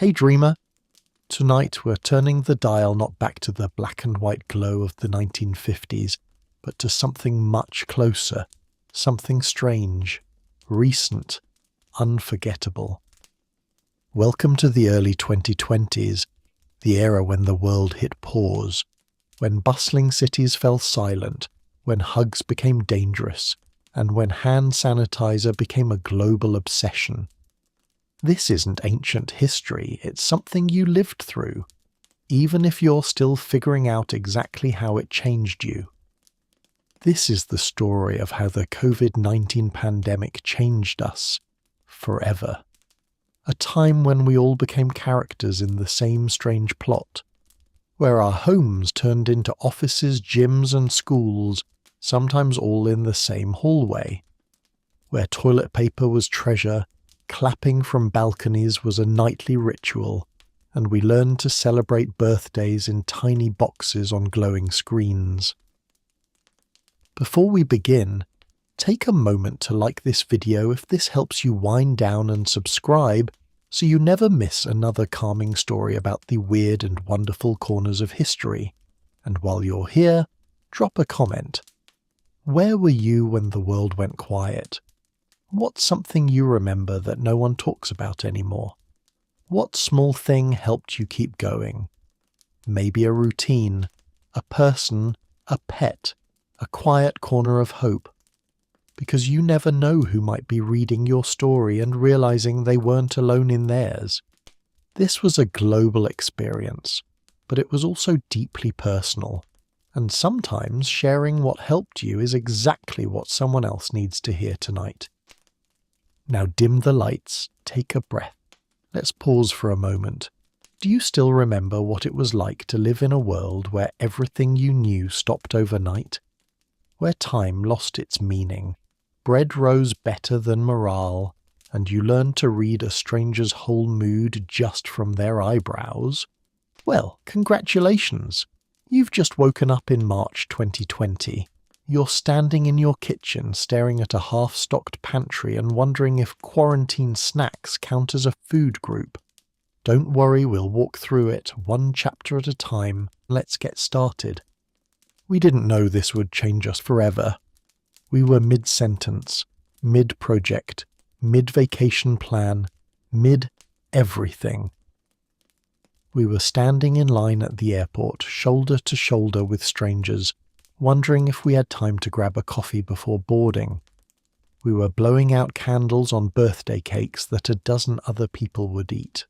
Hey dreamer! Tonight we're turning the dial not back to the black and white glow of the 1950s, but to something much closer, something strange, recent, unforgettable. Welcome to the early 2020s, the era when the world hit pause, when bustling cities fell silent, when hugs became dangerous, and when hand sanitizer became a global obsession. This isn't ancient history, it's something you lived through, even if you're still figuring out exactly how it changed you. This is the story of how the COVID-19 pandemic changed us, forever. A time when we all became characters in the same strange plot, where our homes turned into offices, gyms and schools, sometimes all in the same hallway, where toilet paper was treasure, clapping from balconies was a nightly ritual, and we learned to celebrate birthdays in tiny boxes on glowing screens. Before we begin, take a moment to like this video if this helps you wind down, and subscribe so you never miss another calming story about the weird and wonderful corners of history. And while you're here, drop a comment. Where were you when the world went quiet? What's something you remember that no one talks about anymore? What small thing helped you keep going? Maybe a routine, a person, a pet, a quiet corner of hope. Because you never know who might be reading your story and realizing they weren't alone in theirs. This was a global experience, but it was also deeply personal. And sometimes sharing what helped you is exactly what someone else needs to hear tonight. Now dim the lights, take a breath. Let's pause for a moment. Do you still remember what it was like to live in a world where everything you knew stopped overnight? Where time lost its meaning, bread rose better than morale, and you learned to read a stranger's whole mood just from their eyebrows? Well, congratulations! You've just woken up in March 2020. You're standing in your kitchen staring at a half-stocked pantry and wondering if quarantine snacks count as a food group. Don't worry, we'll walk through it, one chapter at a time. Let's get started. We didn't know this would change us forever. We were mid-sentence, mid-project, mid-vacation plan, mid-everything. We were standing in line at the airport, shoulder to shoulder with strangers, wondering if we had time to grab a coffee before boarding. We were blowing out candles on birthday cakes that a dozen other people would eat.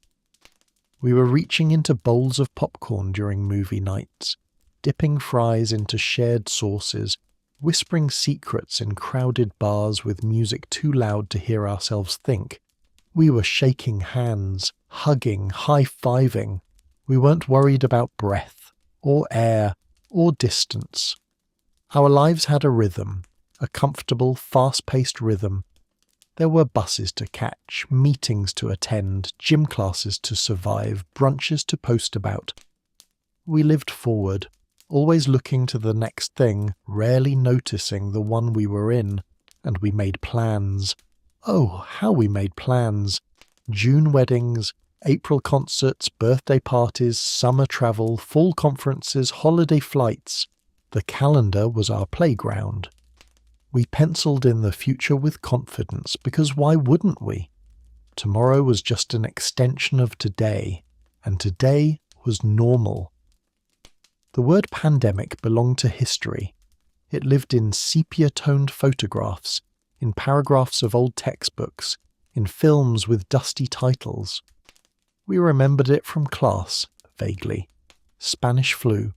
We were reaching into bowls of popcorn during movie nights, dipping fries into shared sauces, whispering secrets in crowded bars with music too loud to hear ourselves think. We were shaking hands, hugging, high-fiving. We weren't worried about breath, or air, or distance. Our lives had a rhythm, a comfortable, fast-paced rhythm. There were buses to catch, meetings to attend, gym classes to survive, brunches to post about. We lived forward, always looking to the next thing, rarely noticing the one we were in, and we made plans. Oh, how we made plans! June weddings, April concerts, birthday parties, summer travel, fall conferences, holiday flights. The calendar was our playground. We penciled in the future with confidence, because why wouldn't we? Tomorrow was just an extension of today, and today was normal. The word pandemic belonged to history. It lived in sepia-toned photographs, in paragraphs of old textbooks, in films with dusty titles. We remembered it from class, vaguely. Spanish flu,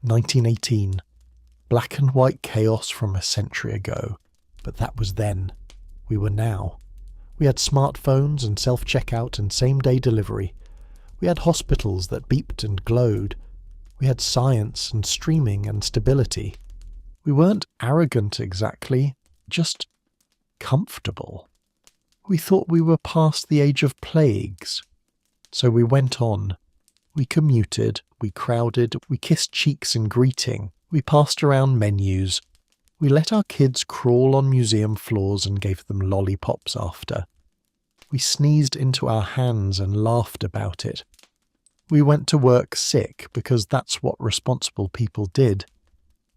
1918. Black and white chaos from a century ago. But that was then. We were now. We had smartphones and self-checkout and same-day delivery. We had hospitals that beeped and glowed. We had science and streaming and stability. We weren't arrogant exactly, just comfortable. We thought we were past the age of plagues. So we went on. We commuted, we crowded, we kissed cheeks in greeting, we passed around menus. We let our kids crawl on museum floors and gave them lollipops after. We sneezed into our hands and laughed about it. We went to work sick because that's what responsible people did.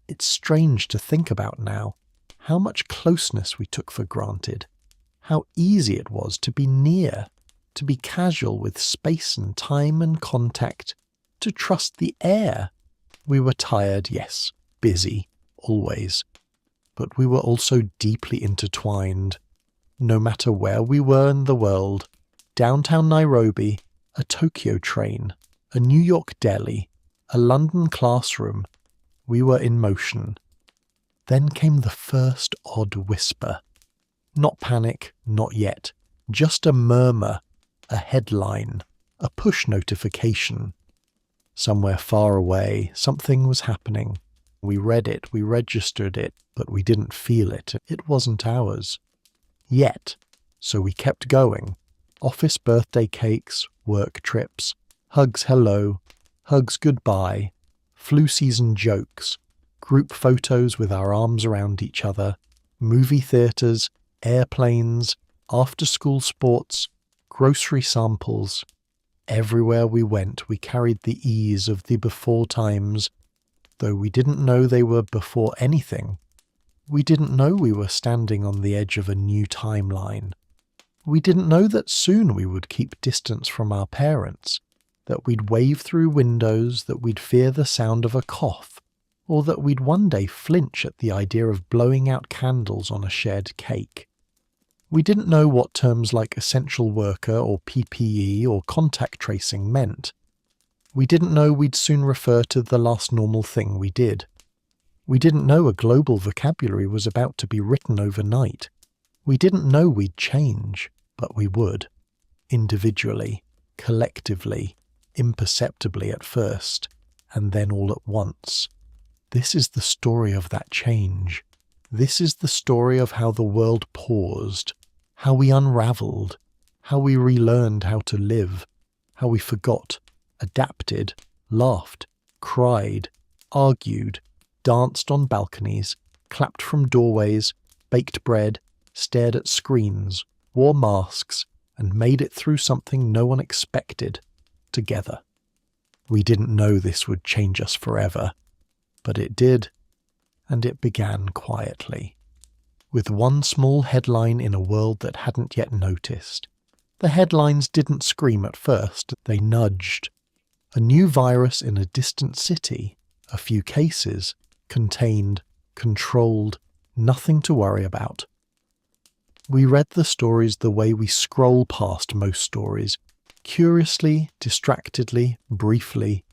It's strange to think about now, how much closeness we took for granted, how easy it was to be near, to be casual with space and time and contact, to trust the air. We were tired, yes, busy, always, but we were also deeply intertwined. No matter where we were in the world, downtown Nairobi, a Tokyo train, a New York deli, a London classroom, we were in motion. Then came the first odd whisper. Not panic, not yet. Just a murmur, a headline, a push notification. Somewhere far away, something was happening. We read it, we registered it, but we didn't feel it. It wasn't ours. Yet. So we kept going. Office birthday cakes, work trips, hugs hello, hugs goodbye, flu season jokes, group photos with our arms around each other, movie theatres, airplanes, after-school sports, grocery samples. Everywhere we went, we carried the ease of the before times, though we didn't know they were before anything. We didn't know we were standing on the edge of a new timeline. We didn't know that soon we would keep distance from our parents, that we'd wave through windows, that we'd fear the sound of a cough, or that we'd one day flinch at the idea of blowing out candles on a shared cake. We didn't know what terms like essential worker or PPE or contact tracing meant. We didn't know we'd soon refer to the last normal thing we did. We didn't know a global vocabulary was about to be written overnight. We didn't know we'd change, but we would. Individually, collectively, imperceptibly at first, and then all at once. This is the story of that change. This is the story of how the world paused, how we unravelled, how we relearned how to live, how we forgot, adapted, laughed, cried, argued, danced on balconies, clapped from doorways, baked bread, stared at screens, wore masks, and made it through something no one expected, together. We didn't know this would change us forever, but it did, and it began quietly, with one small headline in a world that hadn't yet noticed. The headlines didn't scream at first, they nudged. A new virus in a distant city, a few cases, contained, controlled, nothing to worry about. We read the stories the way we scroll past most stories, curiously, distractedly, briefly.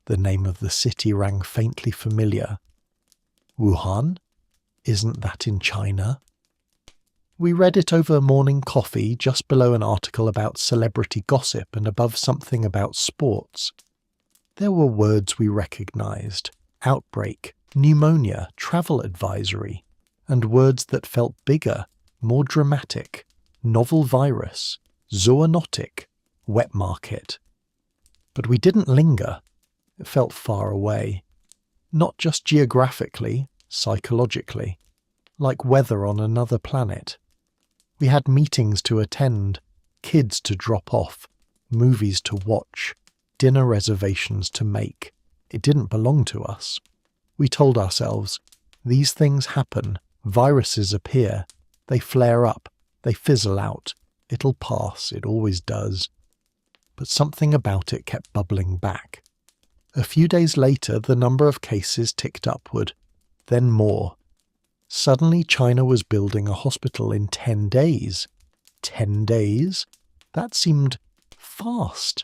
The name of the city rang faintly familiar. Wuhan? Isn't that in China? We read it over morning coffee just below an article about celebrity gossip and above something about sports. There were words we recognised: outbreak, pneumonia, travel advisory, and words that felt bigger, more dramatic: novel virus, zoonotic, wet market. But we didn't linger. It felt far away. Not just geographically, psychologically, like weather on another planet. We had meetings to attend, kids to drop off, movies to watch, dinner reservations to make. It didn't belong to us. We told ourselves, these things happen, viruses appear, they flare up, they fizzle out, it'll pass, it always does. But something about it kept bubbling back. A few days later, the number of cases ticked upward, then more. Suddenly, China was building a hospital in 10 days. 10 days? That seemed fast.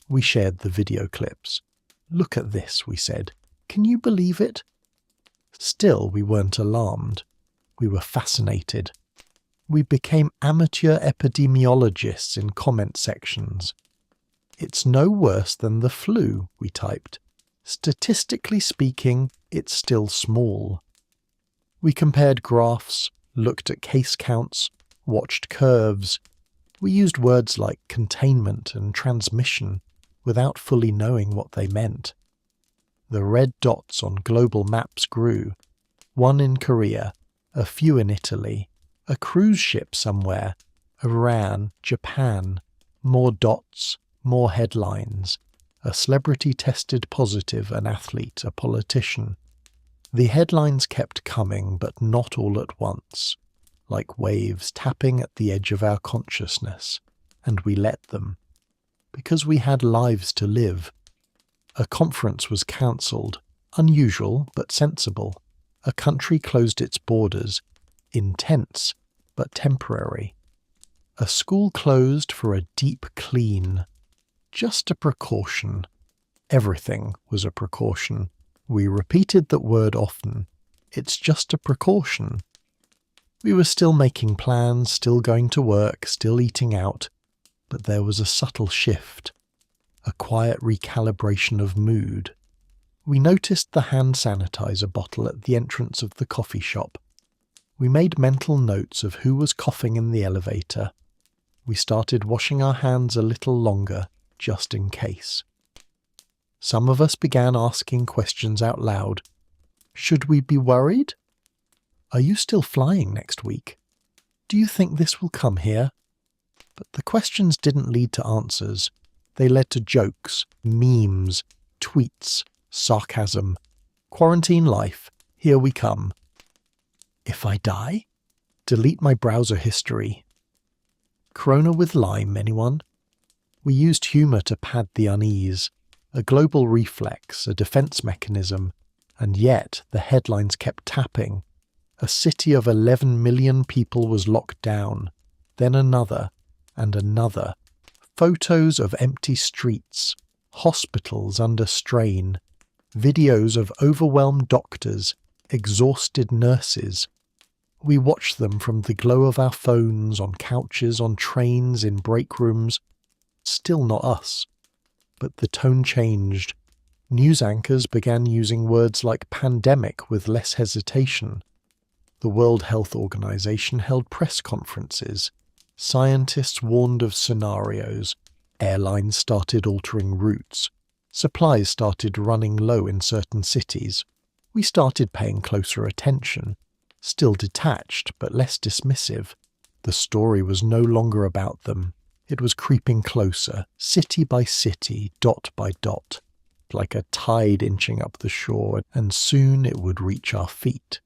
We shared the video clips. Look at this, we said. Can you believe it? Still, we weren't alarmed. We were fascinated. We became amateur epidemiologists in comment sections. It's no worse than the flu, we typed. Statistically speaking, it's still small. We compared graphs, looked at case counts, watched curves. We used words like containment and transmission without fully knowing what they meant. The red dots on global maps grew. One in Korea, a few in Italy, a cruise ship somewhere, Iran, Japan, more dots, more headlines. A celebrity tested positive, an athlete, a politician. The headlines kept coming, but not all at once, like waves tapping at the edge of our consciousness, and we let them. Because we had lives to live. A conference was cancelled, unusual but sensible. A country closed its borders, intense but temporary. A school closed for a deep clean. Just a precaution. Everything was a precaution. We repeated that word often. It's just a precaution. We were still making plans, still going to work, still eating out, but there was a subtle shift, a quiet recalibration of mood. We noticed the hand sanitizer bottle at the entrance of the coffee shop. We made mental notes of who was coughing in the elevator. We started washing our hands a little longer, just in case. Some of us began asking questions out loud. Should we be worried? Are you still flying next week? Do you think this will come here? But the questions didn't lead to answers. They led to jokes, memes, tweets, sarcasm. Quarantine life, here we come. If I die? Delete my browser history. Corona with lime, anyone? We used humour to pad the unease. A global reflex, a defence mechanism, and yet the headlines kept tapping. A city of 11 million people was locked down, then another, and another. Photos of empty streets, hospitals under strain, videos of overwhelmed doctors, exhausted nurses. We watched them from the glow of our phones, on couches, on trains, in break rooms. Still not us. But the tone changed. News anchors began using words like pandemic with less hesitation. The World Health Organization held press conferences. Scientists warned of scenarios. Airlines started altering routes. Supplies started running low in certain cities. We started paying closer attention. Still detached, but less dismissive. The story was no longer about them. It was creeping closer, city by city, dot by dot, like a tide inching up the shore, and soon it would reach our feet.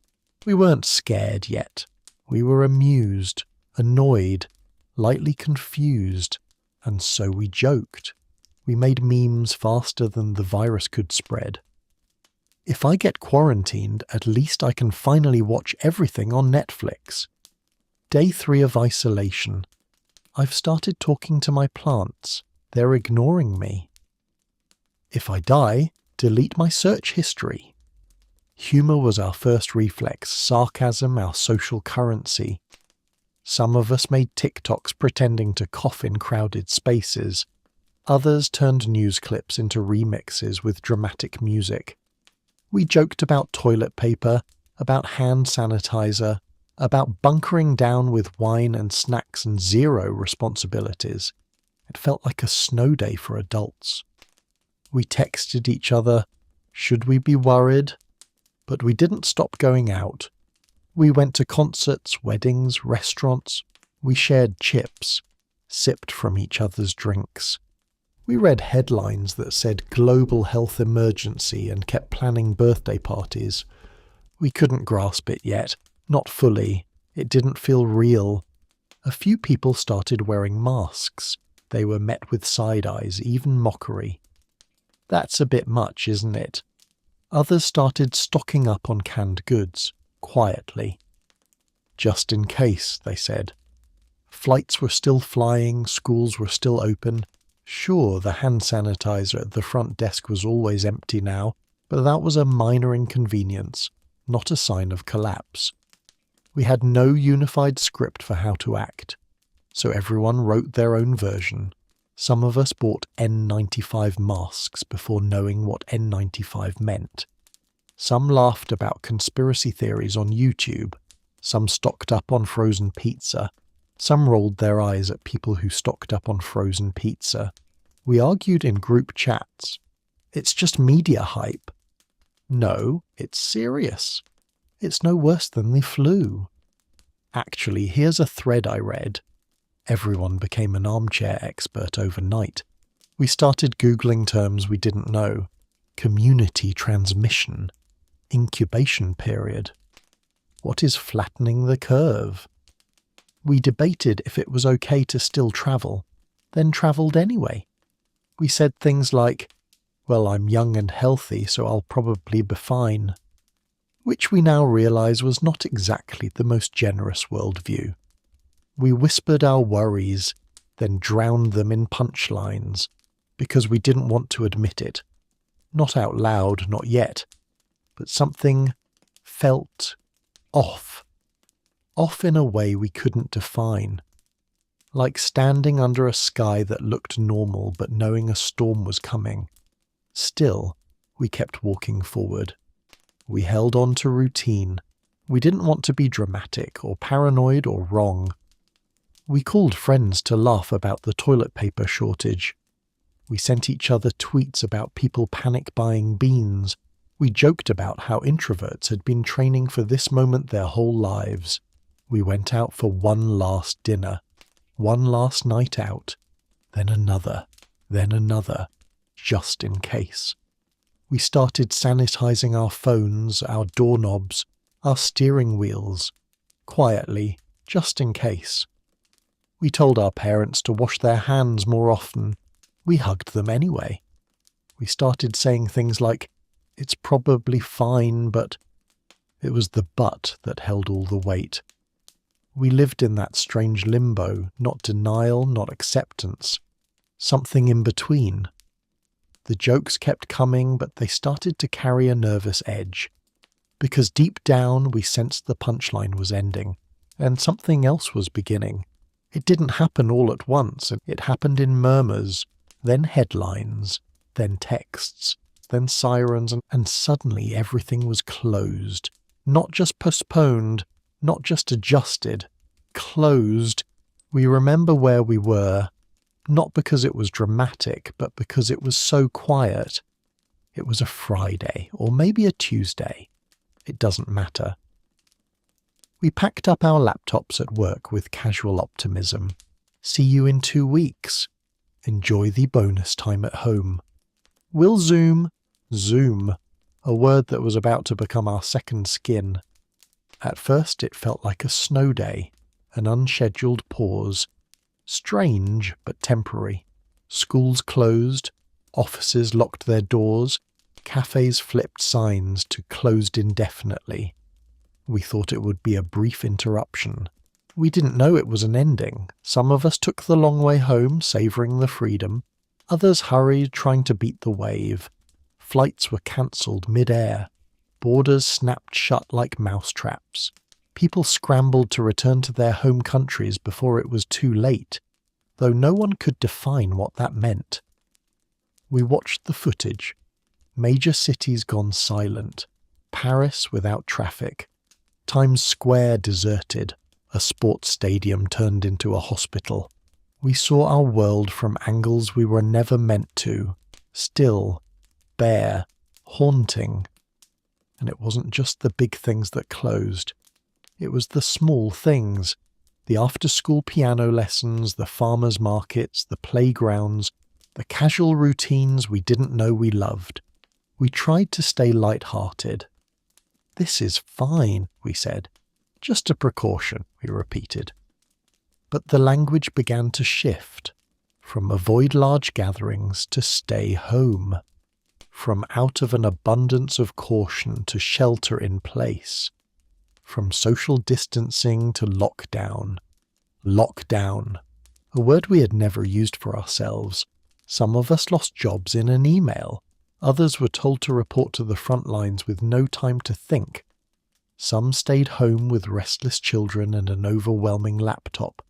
We weren't scared yet. We were amused, annoyed, lightly confused, and so we joked. We made memes faster than the virus could spread. If I get quarantined, at least I can finally watch everything on Netflix. Day 3 of isolation. I've started talking to my plants. They're ignoring me. If I die, delete my search history. Humour was our first reflex, sarcasm our social currency. Some of us made TikToks pretending to cough in crowded spaces. Others turned news clips into remixes with dramatic music. We joked about toilet paper, about hand sanitizer, about bunkering down with wine and snacks and zero responsibilities. It felt like a snow day for adults. We texted each other, should we be worried? But we didn't stop going out. We went to concerts, weddings, restaurants. We shared chips, sipped from each other's drinks. We read headlines that said global health emergency and kept planning birthday parties. We couldn't grasp it yet. Not fully. It didn't feel real. A few people started wearing masks. They were met with side eyes, even mockery. That's a bit much, isn't it? Others started stocking up on canned goods, quietly. Just in case, they said. Flights were still flying, schools were still open. Sure, the hand sanitizer at the front desk was always empty now, but that was a minor inconvenience, not a sign of collapse. We had no unified script for how to act, so everyone wrote their own version. Some of us bought N95 masks before knowing what N95 meant. Some laughed about conspiracy theories on YouTube. Some stocked up on frozen pizza. Some rolled their eyes at people who stocked up on frozen pizza. We argued in group chats. It's just media hype. No, it's serious. It's no worse than the flu. Actually, here's a thread I read. Everyone became an armchair expert overnight. We started Googling terms we didn't know. Community transmission. Incubation period. What is flattening the curve? We debated if it was okay to still travel, then travelled anyway. We said things like, well, I'm young and healthy, so I'll probably be fine. Which we now realise was not exactly the most generous worldview. We whispered our worries, then drowned them in punchlines, because we didn't want to admit it. Not out loud, not yet, but something felt off. Off in a way we couldn't define. Like standing under a sky that looked normal but knowing a storm was coming. Still, we kept walking forward. We held on to routine. We didn't want to be dramatic or paranoid or wrong. We called friends to laugh about the toilet paper shortage. We sent each other tweets about people panic buying beans. We joked about how introverts had been training for this moment their whole lives. We went out for one last dinner, one last night out, then another, just in case. We started sanitizing our phones, our doorknobs, our steering wheels, quietly, just in case. We told our parents to wash their hands more often. We hugged them anyway. We started saying things like, it's probably fine, but it was the but that held all the weight. We lived in that strange limbo, not denial, not acceptance, something in between. The jokes kept coming, but they started to carry a nervous edge, because deep down we sensed the punchline was ending, and something else was beginning. It didn't happen all at once, it happened in murmurs, then headlines, then texts, then sirens, and suddenly everything was closed. Not just postponed, not just adjusted, closed. We remember where we were, not because it was dramatic, but because it was so quiet. It was a Friday, or maybe a Tuesday. It doesn't matter. We packed up our laptops at work with casual optimism. See you in 2 weeks. Enjoy the bonus time at home. We'll Zoom, a word that was about to become our second skin. At first it felt like a snow day, an unscheduled pause. Strange, but temporary. Schools closed, offices locked their doors, cafes flipped signs to closed indefinitely. We thought it would be a brief interruption. We didn't know it was an ending. Some of us took the long way home, savouring the freedom. Others hurried, trying to beat the wave. Flights were cancelled mid-air. Borders snapped shut like mousetraps. People scrambled to return to their home countries before it was too late, though no one could define what that meant. We watched the footage. Major cities gone silent. Paris without traffic. Times Square deserted. A sports stadium turned into a hospital. We saw our world from angles we were never meant to. Still, bare, haunting. And it wasn't just the big things that closed. It was the small things. The after-school piano lessons, the farmers' markets, the playgrounds, the casual routines we didn't know we loved. We tried to stay light-hearted. This is fine, we said. Just a precaution, we repeated. But the language began to shift, from avoid large gatherings to stay home, from out of an abundance of caution to shelter in place, from social distancing to lockdown. Lockdown, a word we had never used for ourselves. Some of us lost jobs in an email. Others were told to report to the front lines with no time to think. Some stayed home with restless children and an overwhelming laptop.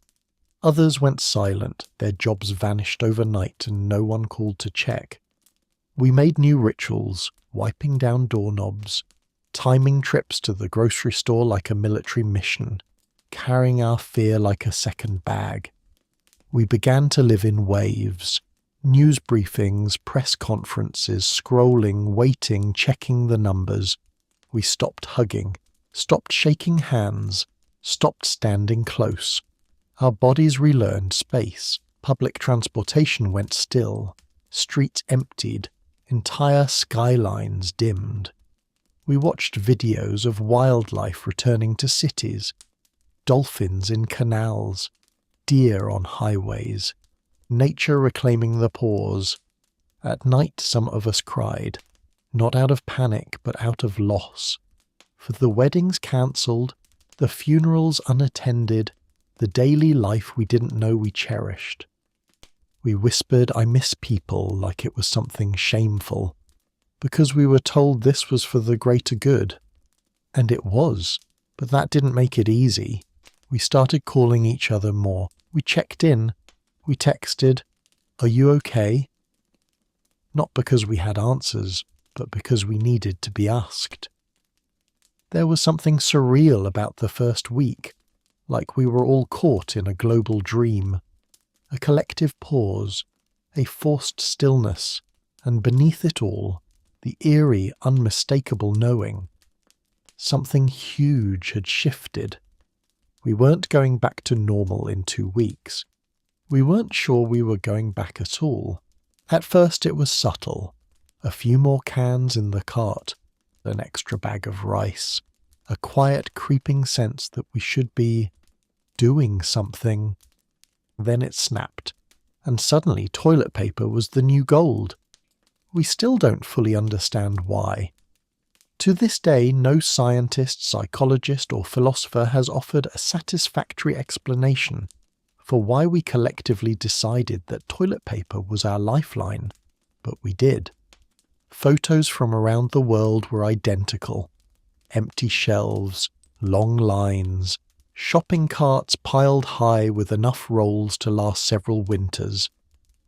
Others went silent, their jobs vanished overnight and no one called to check. We made new rituals, wiping down doorknobs, timing trips to the grocery store like a military mission, carrying our fear like a second bag. We began to live in waves. News briefings, press conferences, scrolling, waiting, checking the numbers. We stopped hugging, stopped shaking hands, stopped standing close. Our bodies relearned space. Public transportation went still. Streets emptied. Entire skylines dimmed. We watched videos of wildlife returning to cities. Dolphins in canals. Deer on highways. Nature reclaiming the pause. At night some of us cried. Not out of panic, but out of loss. For the weddings cancelled, the funerals unattended, the daily life we didn't know we cherished. We whispered, "I miss people," like it was something shameful, because we were told this was for the greater good. And it was, but that didn't make it easy. We started calling each other more. We checked in. We texted, "Are you okay?" Not because we had answers, but because we needed to be asked. There was something surreal about the first week, like we were all caught in a global dream. A collective pause, a forced stillness, and beneath it all, the eerie, unmistakable knowing. Something huge had shifted. We weren't going back to normal in 2 weeks. We weren't sure we were going back at all. At first it was subtle. A few more cans in the cart, an extra bag of rice, a quiet creeping sense that we should be doing something. Then it snapped, and suddenly toilet paper was the new gold. We still don't fully understand why. To this day, no scientist, psychologist, or philosopher has offered a satisfactory explanation for why we collectively decided that toilet paper was our lifeline, but we did. Photos from around the world were identical. Empty shelves, long lines, shopping carts piled high with enough rolls to last several winters.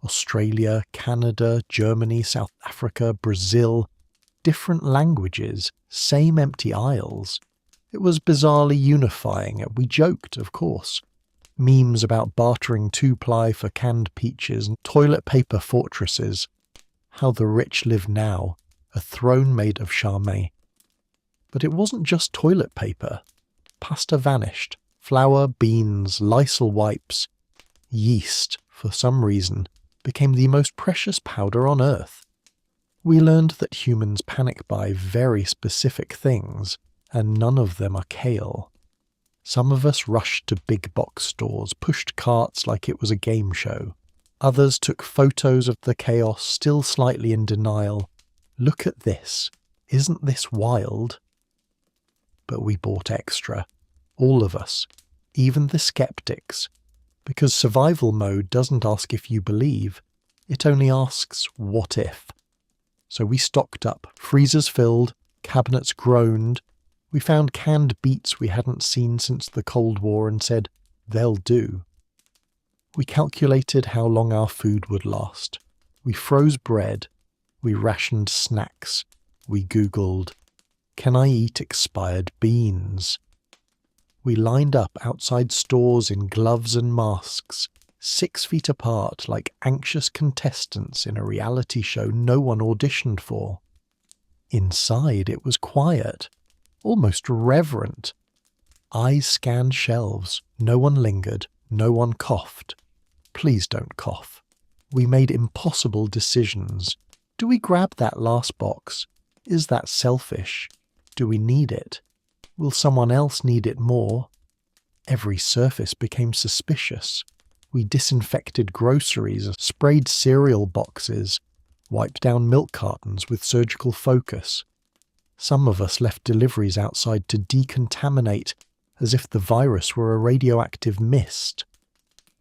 Australia, Canada, Germany, South Africa, Brazil, different languages, same empty aisles. It was bizarrely unifying, and we joked, of course. Memes about bartering 2-ply for canned peaches and toilet paper fortresses. How the rich live now, a throne made of charme. But it wasn't just toilet paper. Pasta vanished. Flour, beans, Lysol wipes. Yeast, for some reason, became the most precious powder on earth. We learned that humans panic buy very specific things, and none of them are kale. Some of us rushed to big box stores, pushed carts like it was a game show. Others took photos of the chaos, still slightly in denial. Look at this. Isn't this wild? But we bought extra. All of us. Even the skeptics. Because survival mode doesn't ask if you believe. It only asks, what if? So we stocked up. Freezers filled. Cabinets groaned. We found canned beets we hadn't seen since the Cold War and said, they'll do. We calculated how long our food would last. We froze bread. We rationed snacks. We Googled, can I eat expired beans? We lined up outside stores in gloves and masks, 6 feet apart like anxious contestants in a reality show no one auditioned for. Inside it was quiet, almost reverent. Eyes scanned shelves. No one lingered. No one coughed. Please don't cough. We made impossible decisions. Do we grab that last box? Is that selfish? Do we need it? Will someone else need it more? Every surface became suspicious. We disinfected groceries, sprayed cereal boxes, wiped down milk cartons with surgical focus. Some of us left deliveries outside to decontaminate, as if the virus were a radioactive mist.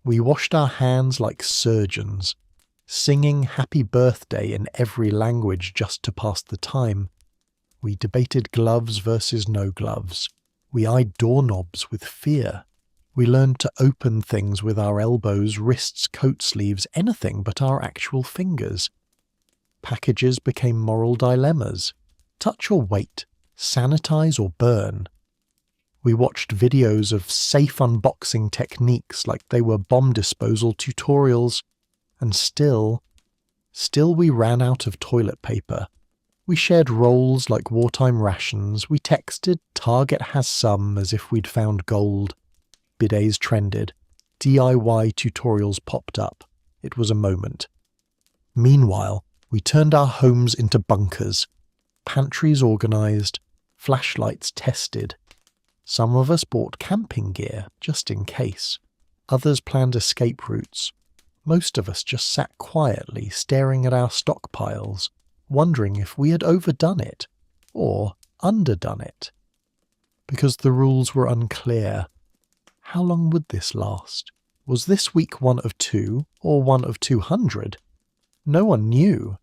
We washed our hands like surgeons, singing happy birthday in every language just to pass the time. We debated gloves versus no gloves. We eyed doorknobs with fear. We learned to open things with our elbows, wrists, coat sleeves, anything but our actual fingers. Packages became moral dilemmas. Touch or wait, sanitize or burn. We watched videos of safe unboxing techniques like they were bomb disposal tutorials, and still we ran out of toilet paper. We shared rolls like wartime rations. We texted, Target has some, as if we'd found gold. Bidets trended. DIY tutorials popped up. It was a moment. Meanwhile, we turned our homes into bunkers, pantries organised, flashlights tested. Some of us bought camping gear, just in case. Others planned escape routes. Most of us just sat quietly staring at our stockpiles, wondering if we had overdone it, or underdone it. Because the rules were unclear. How long would this last? Was this week 1 of 2, or 1 of 200? No one knew.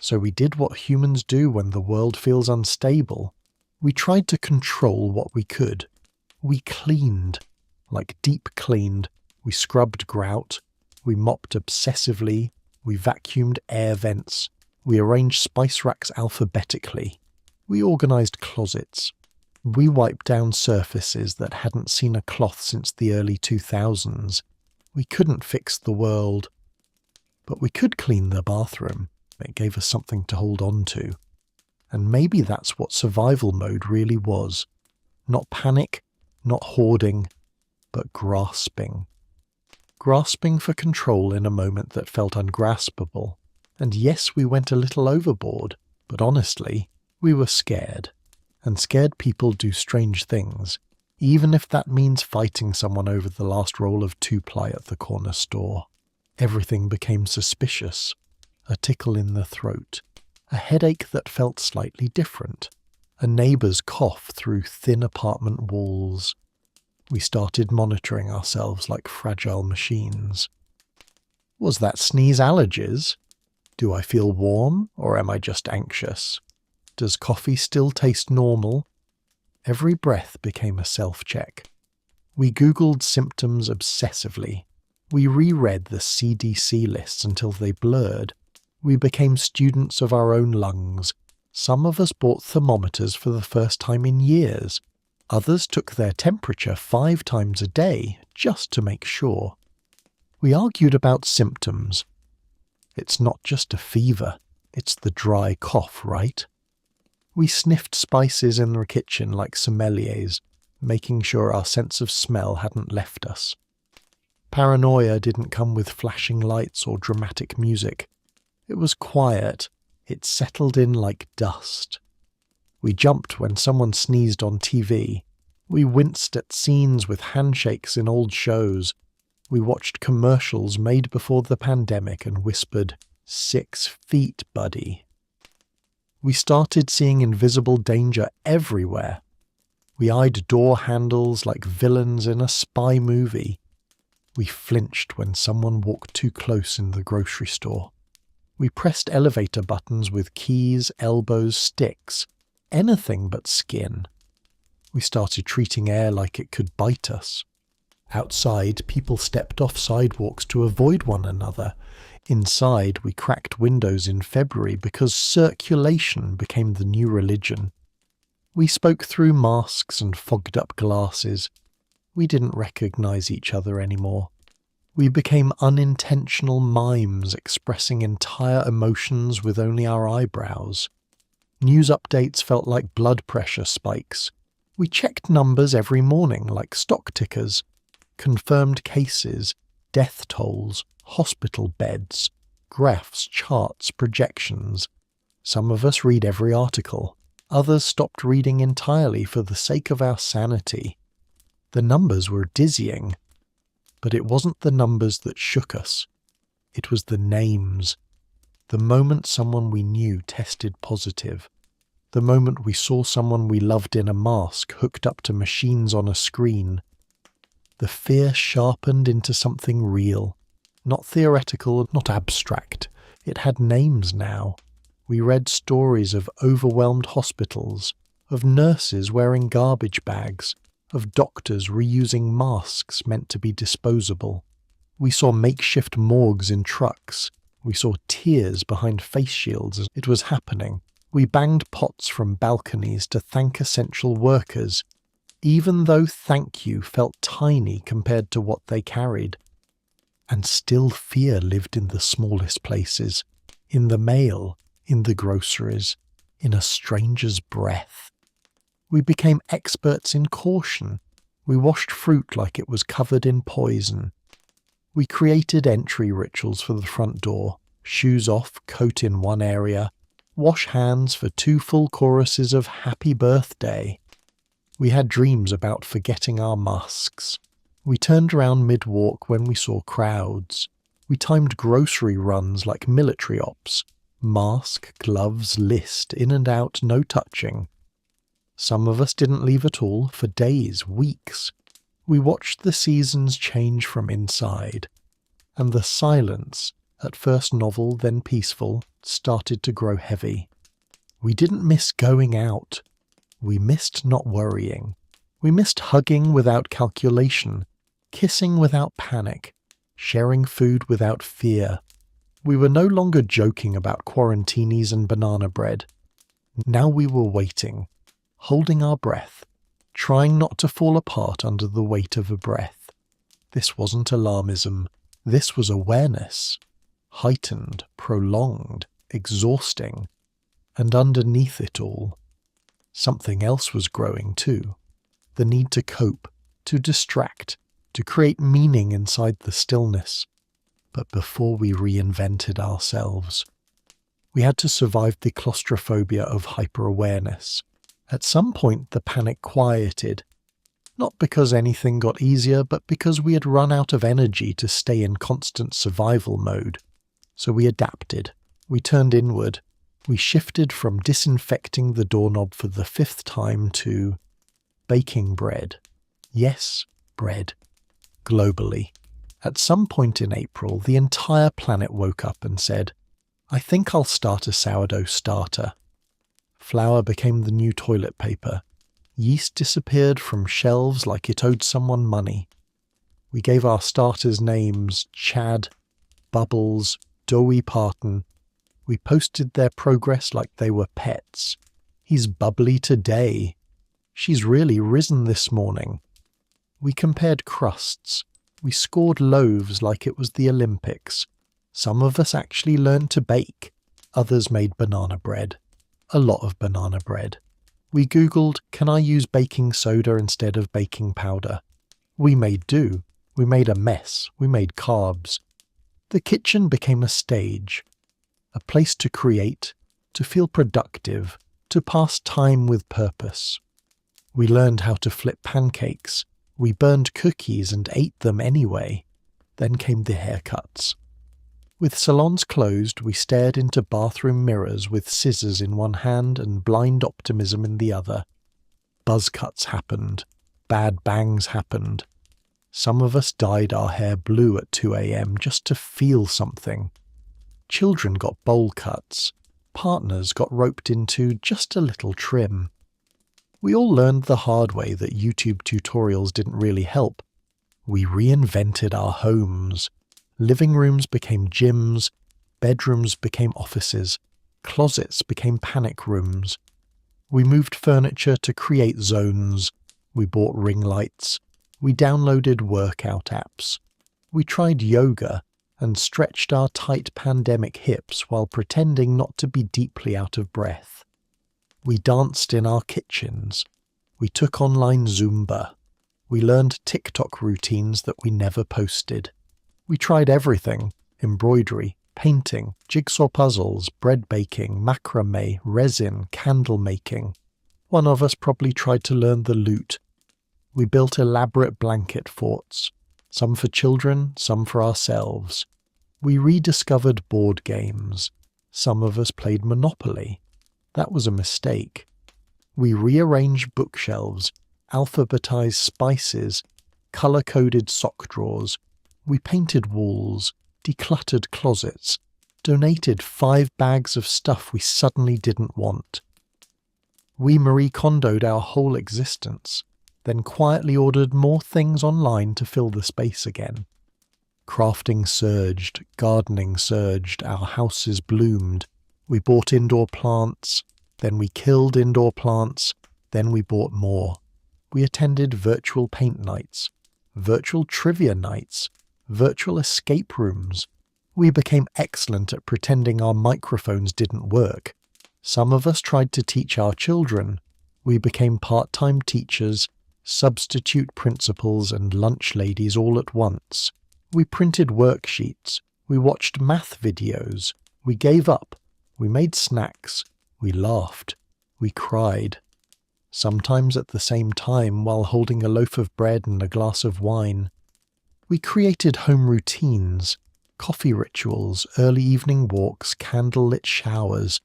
So we did what humans do when the world feels unstable. We tried to control what we could. We cleaned, like deep cleaned. We scrubbed grout. We mopped obsessively. We vacuumed air vents. We arranged spice racks alphabetically. We organised closets. We wiped down surfaces that hadn't seen a cloth since the early 2000s. We couldn't fix the world. But we could clean the bathroom. It gave us something to hold on to. And maybe that's what survival mode really was. Not panic, not hoarding, but grasping. Grasping for control in a moment that felt ungraspable. And yes, we went a little overboard, but honestly, we were scared. And scared people do strange things, even if that means fighting someone over the last roll of 2-ply at the corner store. Everything became suspicious. A tickle in the throat. A headache that felt slightly different. A neighbour's cough through thin apartment walls. We started monitoring ourselves like fragile machines. Was that sneeze allergies? Do I feel warm, or am I just anxious? Does coffee still taste normal? Every breath became a self-check. We Googled symptoms obsessively. We reread the CDC lists until they blurred. We became students of our own lungs. Some of us bought thermometers for the first time in years. Others took their temperature 5 times a day, just to make sure. We argued about symptoms. It's not just a fever, it's the dry cough, right? We sniffed spices in the kitchen like sommeliers, making sure our sense of smell hadn't left us. Paranoia didn't come with flashing lights or dramatic music. It was quiet. It settled in like dust. We jumped when someone sneezed on TV. We winced at scenes with handshakes in old shows. We watched commercials made before the pandemic and whispered, 6 feet, buddy. We started seeing invisible danger everywhere. We eyed door handles like villains in a spy movie. We flinched when someone walked too close in the grocery store. We pressed elevator buttons with keys, elbows, sticks. Anything but skin. We started treating air like it could bite us. Outside, people stepped off sidewalks to avoid one another. Inside, we cracked windows in February because circulation became the new religion. We spoke through masks and fogged up glasses. We didn't recognize each other anymore. We became unintentional mimes expressing entire emotions with only our eyebrows. News updates felt like blood pressure spikes. We checked numbers every morning like stock tickers. Confirmed cases, death tolls, hospital beds, graphs, charts, projections. Some of us read every article. Others stopped reading entirely for the sake of our sanity. The numbers were dizzying. But it wasn't the numbers that shook us. It was the names. The moment someone we knew tested positive. The moment we saw someone we loved in a mask hooked up to machines on a screen. The fear sharpened into something real. Not theoretical, not abstract. It had names now. We read stories of overwhelmed hospitals, of nurses wearing garbage bags, of doctors reusing masks meant to be disposable. We saw makeshift morgues in trucks. We saw tears behind face shields as it was happening. We banged pots from balconies to thank essential workers, even though thank you felt tiny compared to what they carried. And still fear lived in the smallest places, in the mail, in the groceries, in a stranger's breath. We became experts in caution. We washed fruit like it was covered in poison. We created entry rituals for the front door, shoes off, coat in one area, wash hands for 2 full choruses of happy birthday. We had dreams about forgetting our masks. We turned around mid-walk when we saw crowds. We timed grocery runs like military ops. Mask, gloves, list, in and out, no touching. Some of us didn't leave at all for days, weeks. We watched the seasons change from inside. And the silence, at first novel, then peaceful, started to grow heavy. We didn't miss going out. We missed not worrying. We missed hugging without calculation, kissing without panic, sharing food without fear. We were no longer joking about quarantinis and banana bread. Now we were waiting, holding our breath, trying not to fall apart under the weight of a breath. This wasn't alarmism. This was awareness. Heightened, prolonged, exhausting. And underneath it all, something else was growing too. The need to cope, to distract, to create meaning inside the stillness. But before we reinvented ourselves, we had to survive the claustrophobia of hyper-awareness. At some point the panic quieted, not because anything got easier, but because we had run out of energy to stay in constant survival mode. So we adapted. We turned inward. We shifted from disinfecting the doorknob for the 5th time to baking bread. Yes, bread. Globally. At some point in April, the entire planet woke up and said, I think I'll start a sourdough starter. Flour became the new toilet paper. Yeast disappeared from shelves like it owed someone money. We gave our starters names Chad, Bubbles, Doughy Parton. We posted their progress like they were pets. He's bubbly today. She's really risen this morning. We compared crusts. We scored loaves like it was the Olympics. Some of us actually learned to bake. Others made banana bread. A lot of banana bread. We Googled, can I use baking soda instead of baking powder? We made do. We made a mess. We made carbs. The kitchen became a stage. A place to create, to feel productive, to pass time with purpose. We learned how to flip pancakes. We burned cookies and ate them anyway. Then came the haircuts. With salons closed, we stared into bathroom mirrors with scissors in one hand and blind optimism in the other. Buzz cuts happened. Bad bangs happened. Some of us dyed our hair blue at 2 a.m. just to feel something. Children got bowl cuts. Partners got roped into just a little trim. We all learned the hard way that YouTube tutorials didn't really help. We reinvented our homes. Living rooms became gyms, bedrooms became offices, closets became panic rooms. We moved furniture to create zones. We bought ring lights. We downloaded workout apps. We tried yoga and stretched our tight pandemic hips while pretending not to be deeply out of breath. We danced in our kitchens. We took online Zumba. We learned TikTok routines that we never posted. We tried everything: embroidery, painting, jigsaw puzzles, bread baking, macrame, resin, candle making. One of us probably tried to learn the lute. We built elaborate blanket forts, some for children, some for ourselves. We rediscovered board games. Some of us played Monopoly. That was a mistake. We rearranged bookshelves, alphabetized spices, color-coded sock drawers. We painted walls, decluttered closets, donated 5 bags of stuff we suddenly didn't want. We Marie Kondo'd our whole existence, then quietly ordered more things online to fill the space again. Crafting surged, gardening surged, our houses bloomed. We bought indoor plants, then we killed indoor plants, then we bought more. We attended virtual paint nights, virtual trivia nights, virtual escape rooms. We became excellent at pretending our microphones didn't work. Some of us tried to teach our children. We became part-time teachers, substitute principals and lunch ladies all at once. We printed worksheets. We watched math videos. We gave up. We made snacks. We laughed. We cried. Sometimes at the same time while holding a loaf of bread and a glass of wine. We created home routines, coffee rituals, early evening walks, candlelit showers.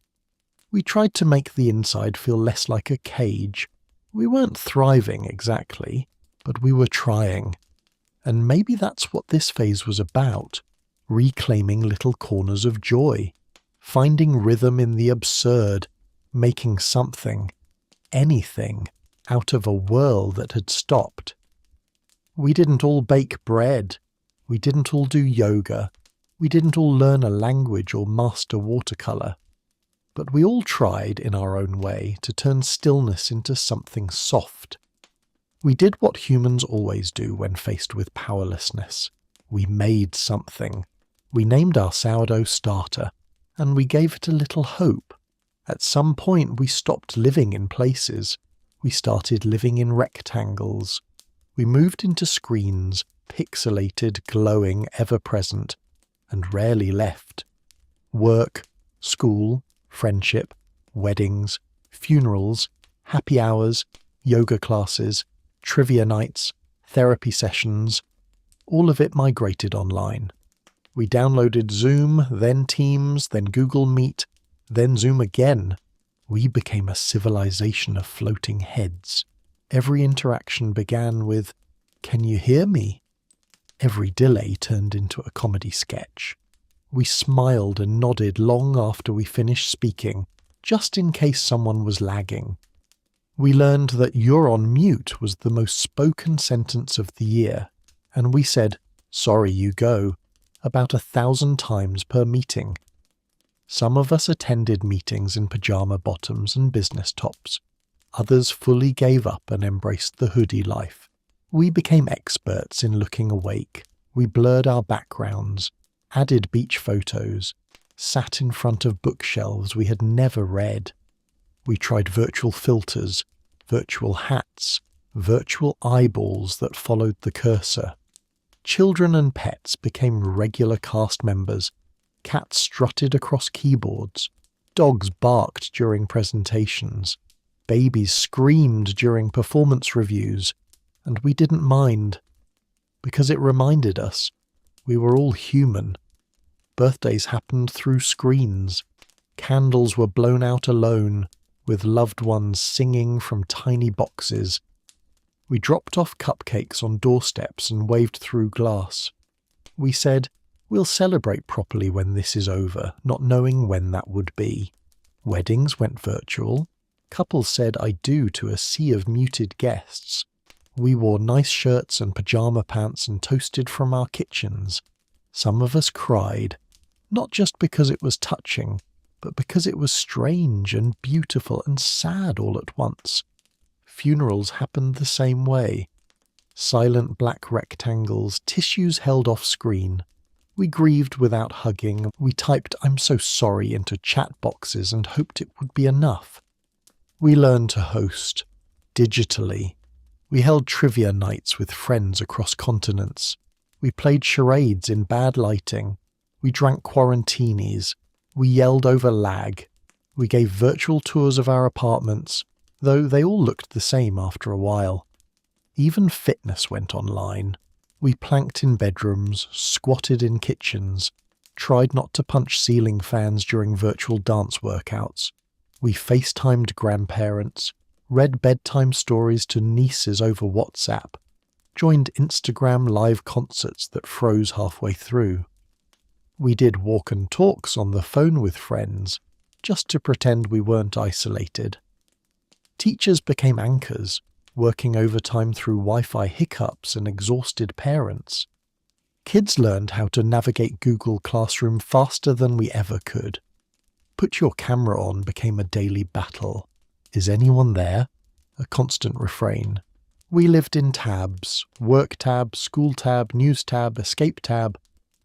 We tried to make the inside feel less like a cage. We weren't thriving exactly, but we were trying. And maybe that's what this phase was about, reclaiming little corners of joy, finding rhythm in the absurd, making something, anything, out of a world that had stopped. We didn't all bake bread. We didn't all do yoga. We didn't all learn a language or master watercolour. But we all tried, in our own way, to turn stillness into something soft. We did what humans always do when faced with powerlessness. We made something. We named our sourdough starter, and we gave it a little hope. At some point we stopped living in places. We started living in rectangles. We moved into screens, pixelated, glowing, ever-present, and rarely left. Work, school, friendship, weddings, funerals, happy hours, yoga classes, trivia nights, therapy sessions, all of it migrated online. We downloaded Zoom, then Teams, then Google Meet, then Zoom again. We became a civilization of floating heads. Every interaction began with, "Can you hear me?" Every delay turned into a comedy sketch. We smiled and nodded long after we finished speaking, just in case someone was lagging. We learned that "you're on mute" was the most spoken sentence of the year, and we said, "Sorry, you go," about 1,000 times per meeting. Some of us attended meetings in pyjama bottoms and business tops. Others fully gave up and embraced the hoodie life. We became experts in looking awake. We blurred our backgrounds, added beach photos, sat in front of bookshelves we had never read. We tried virtual filters, virtual hats, virtual eyeballs that followed the cursor. Children and pets became regular cast members. Cats strutted across keyboards. Dogs barked during presentations. Babies screamed during performance reviews. And we didn't mind, because it reminded us we were all human. Birthdays happened through screens. Candles were blown out alone, with loved ones singing from tiny boxes. We dropped off cupcakes on doorsteps and waved through glass. We said, "We'll celebrate properly when this is over," not knowing when that would be. Weddings went virtual. Couples said "I do" to a sea of muted guests. We wore nice shirts and pyjama pants and toasted from our kitchens. Some of us cried, not just because it was touching, but because it was strange and beautiful and sad all at once. Funerals happened the same way. Silent black rectangles, tissues held off screen. We grieved without hugging. We typed "I'm so sorry" into chat boxes and hoped it would be enough. We learned to host, digitally. We held trivia nights with friends across continents. We played charades in bad lighting. We drank quarantinis. We yelled over lag. We gave virtual tours of our apartments, though they all looked the same after a while. Even fitness went online. We planked in bedrooms, squatted in kitchens, tried not to punch ceiling fans during virtual dance workouts. We FaceTimed grandparents, read bedtime stories to nieces over WhatsApp, joined Instagram live concerts that froze halfway through. We did walk and talks on the phone with friends, just to pretend we weren't isolated. Teachers became anchors, working overtime through Wi-Fi hiccups and exhausted parents. Kids learned how to navigate Google Classroom faster than we ever could. Put your camera on became a daily battle. Is anyone there? A constant refrain. We lived in tabs, work tab, school tab, news tab, escape tab.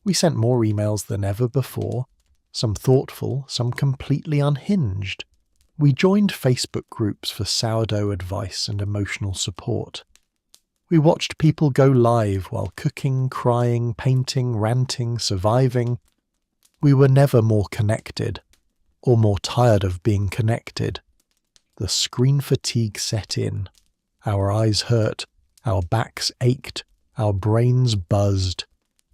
We sent more emails than ever before, some thoughtful, some completely unhinged. We joined Facebook groups for sourdough advice and emotional support. We watched people go live while cooking, crying, painting, ranting, surviving. We were never more connected, or more tired of being connected. The screen fatigue set in. Our eyes hurt, our backs ached, our brains buzzed.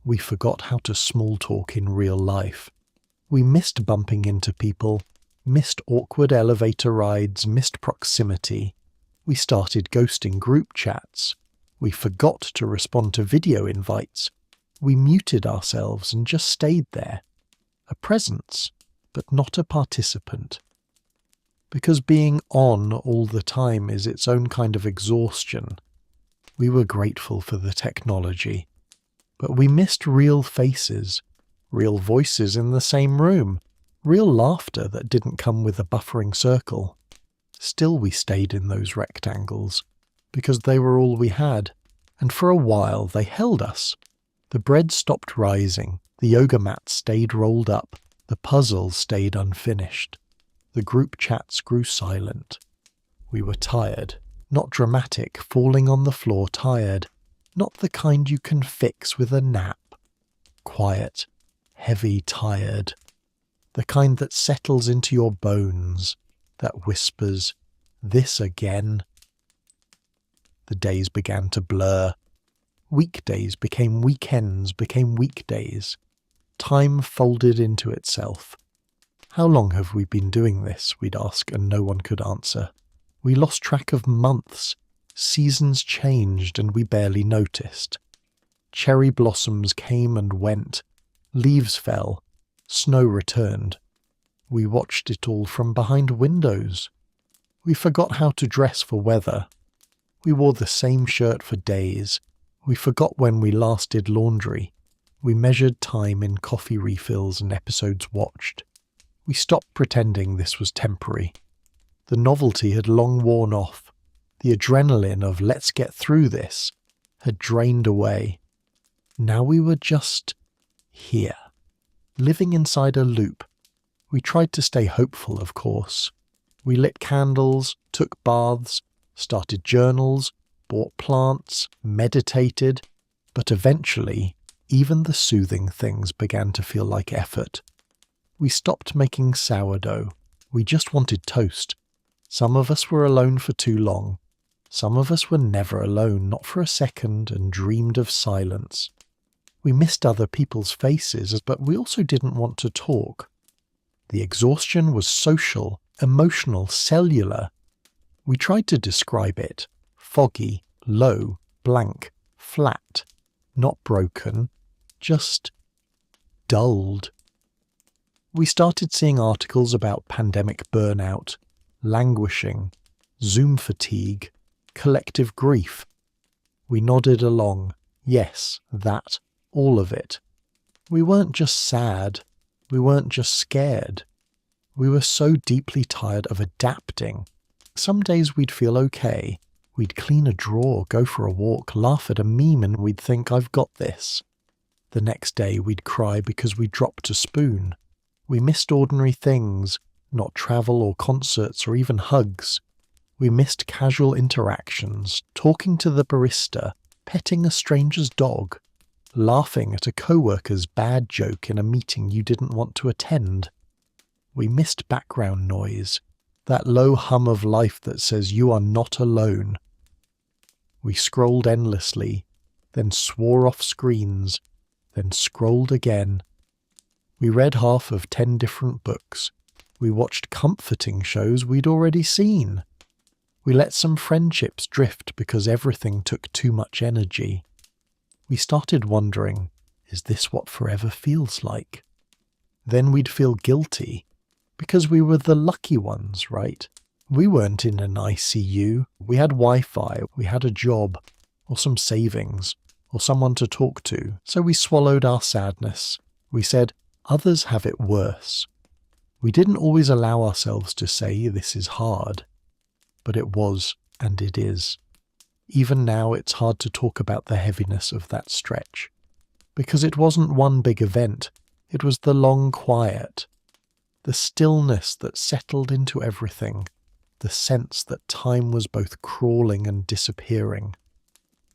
We forgot how to small talk in real life. We missed bumping into people, missed awkward elevator rides, missed proximity. We started ghosting group chats. We forgot to respond to video invites. We muted ourselves and just stayed there. A presence, but not a participant. Because being on all the time is its own kind of exhaustion. We were grateful for the technology, but we missed real faces, real voices in the same room, real laughter that didn't come with a buffering circle. Still we stayed in those rectangles, because they were all we had, and for a while they held us. The bread stopped rising, the yoga mat stayed rolled up, the puzzle stayed unfinished. The group chats grew silent. We were tired, not dramatic, falling on the floor tired, not the kind you can fix with a nap. Quiet, heavy, tired. The kind that settles into your bones, that whispers, "This again." The days began to blur. Weekdays became weekends, became weekdays. Time folded into itself. "How long have we been doing this?" we'd ask, and no one could answer. We lost track of months. Seasons changed and we barely noticed. Cherry blossoms came and went. Leaves fell. Snow returned. We watched it all from behind windows. We forgot how to dress for weather. We wore the same shirt for days. We forgot when we last did laundry. We measured time in coffee refills and episodes watched. We stopped pretending this was temporary. The novelty had long worn off. The adrenaline of "let's get through this" had drained away. Now we were just here, living inside a loop. We tried to stay hopeful, of course. We lit candles, took baths, started journals, bought plants, meditated, but eventually, even the soothing things began to feel like effort. We stopped making sourdough. We just wanted toast. Some of us were alone for too long. Some of us were never alone, not for a second, and dreamed of silence. We missed other people's faces, but we also didn't want to talk. The exhaustion was social, emotional, cellular. We tried to describe it. Foggy, low, blank, flat, not broken, just dulled. We started seeing articles about pandemic burnout, languishing, Zoom fatigue, collective grief. We nodded along. Yes, that, all of it. We weren't just sad. We weren't just scared. We were so deeply tired of adapting. Some days we'd feel okay. We'd clean a drawer, go for a walk, laugh at a meme, and we'd think, "I've got this." The next day we'd cry because we dropped a spoon. We missed ordinary things, not travel or concerts or even hugs. We missed casual interactions, talking to the barista, petting a stranger's dog, laughing at a coworker's bad joke in a meeting you didn't want to attend. We missed background noise, that low hum of life that says you are not alone. We scrolled endlessly, then swore off screens, then scrolled again. We read half of 10 different books. We watched comforting shows we'd already seen. We let some friendships drift because everything took too much energy. We started wondering, is this what forever feels like? Then we'd feel guilty, because we were the lucky ones, right? We weren't in an ICU. We had Wi-Fi, we had a job, or some savings, or someone to talk to. So we swallowed our sadness. We said, others have it worse. We didn't always allow ourselves to say this is hard, but it was, and it is. Even now it's hard to talk about the heaviness of that stretch, because it wasn't one big event, it was the long quiet, the stillness that settled into everything, the sense that time was both crawling and disappearing.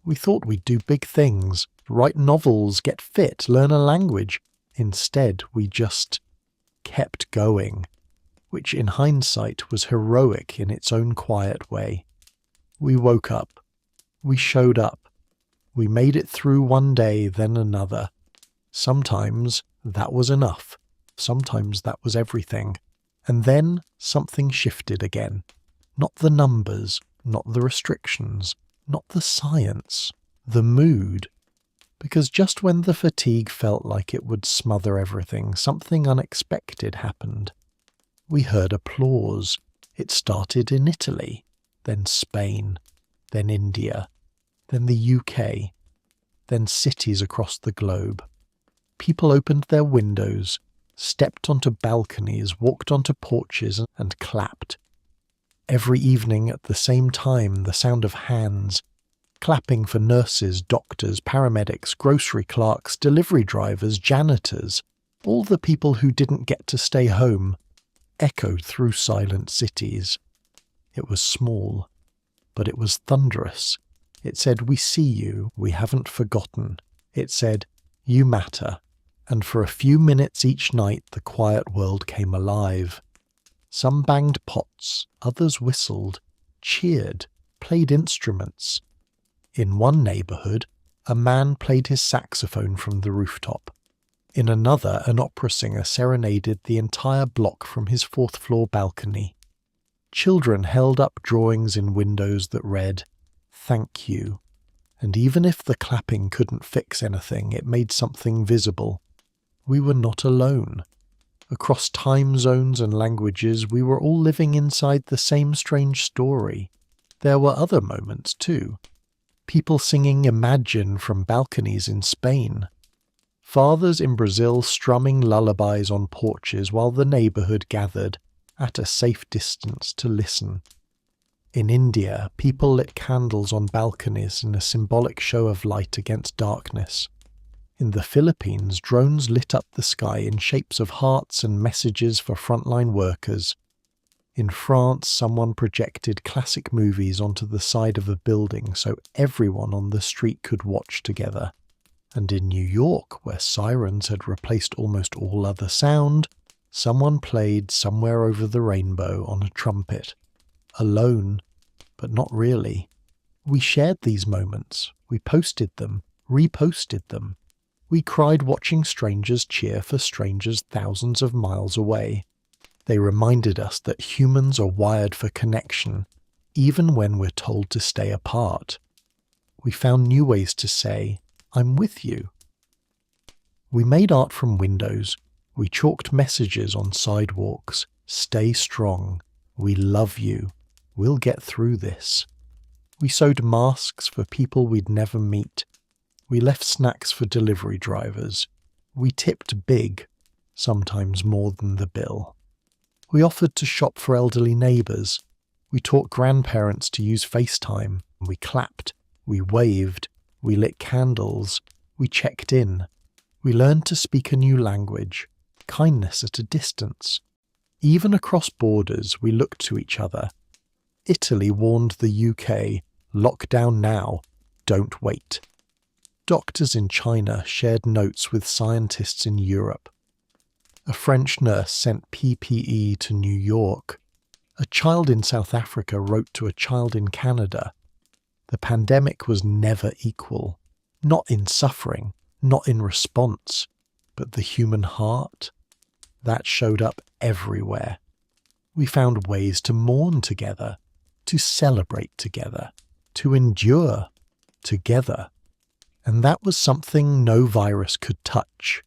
We thought we'd do big things, write novels, get fit, learn a language. Instead, we just kept going, which in hindsight was heroic in its own quiet way. We woke up. We showed up. We made it through one day, then another. Sometimes that was enough. Sometimes that was everything. And then something shifted again. Not the numbers, not the restrictions, not the science, the mood. Because just when the fatigue felt like it would smother everything, something unexpected happened. We heard applause. It started in Italy, then Spain, then India, then the UK, then cities across the globe. People opened their windows, stepped onto balconies, walked onto porches, and clapped. Every evening at the same time, the sound of hands, clapping for nurses, doctors, paramedics, grocery clerks, delivery drivers, janitors, all the people who didn't get to stay home, echoed through silent cities. It was small, but it was thunderous. It said, "We see you, we haven't forgotten." It said, "You matter." And for a few minutes each night the quiet world came alive. Some banged pots, others whistled, cheered, played instruments. In one neighbourhood, a man played his saxophone from the rooftop. In another, an opera singer serenaded the entire block from his fourth-floor balcony. Children held up drawings in windows that read, "Thank you." And even if the clapping couldn't fix anything, it made something visible. We were not alone. Across time zones and languages, we were all living inside the same strange story. There were other moments, too. People singing Imagine from balconies in Spain. Fathers in Brazil strumming lullabies on porches while the neighbourhood gathered, at a safe distance, to listen. In India, people lit candles on balconies in a symbolic show of light against darkness. In the Philippines, drones lit up the sky in shapes of hearts and messages for frontline workers. In France, someone projected classic movies onto the side of a building so everyone on the street could watch together. And in New York, where sirens had replaced almost all other sound, someone played Somewhere Over the Rainbow on a trumpet. Alone, but not really. We shared these moments. We posted them, reposted them. We cried watching strangers cheer for strangers thousands of miles away. They reminded us that humans are wired for connection, even when we're told to stay apart. We found new ways to say, "I'm with you." We made art from windows. We chalked messages on sidewalks. "Stay strong. We love you. We'll get through this." We sewed masks for people we'd never meet. We left snacks for delivery drivers. We tipped big, sometimes more than the bill. We offered to shop for elderly neighbours. We taught grandparents to use FaceTime. We clapped. We waved. We lit candles. We checked in. We learned to speak a new language, kindness at a distance. Even across borders, we looked to each other. Italy warned the UK, "Lockdown now, don't wait." Doctors in China shared notes with scientists in Europe. A French nurse sent PPE to New York. A child in South Africa wrote to a child in Canada. The pandemic was never equal. Not in suffering, not in response, but the human heart. That showed up everywhere. We found ways to mourn together, to celebrate together, to endure together. And that was something no virus could touch.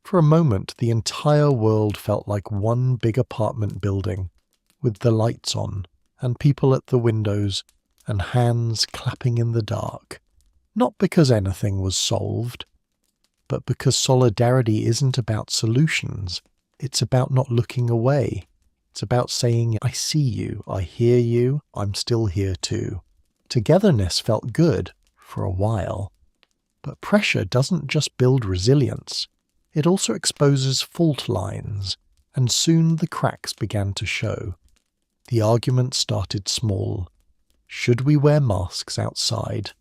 For a moment, the entire world felt like one big apartment building, with the lights on, and people at the windows, and hands clapping in the dark. Not because anything was solved, but because solidarity isn't about solutions. It's about not looking away. It's about saying, "I see you, I hear you, I'm still here too." Togetherness felt good, for a while. But pressure doesn't just build resilience. It also exposes fault lines, and soon the cracks began to show. The argument started small. Should we wear masks outside?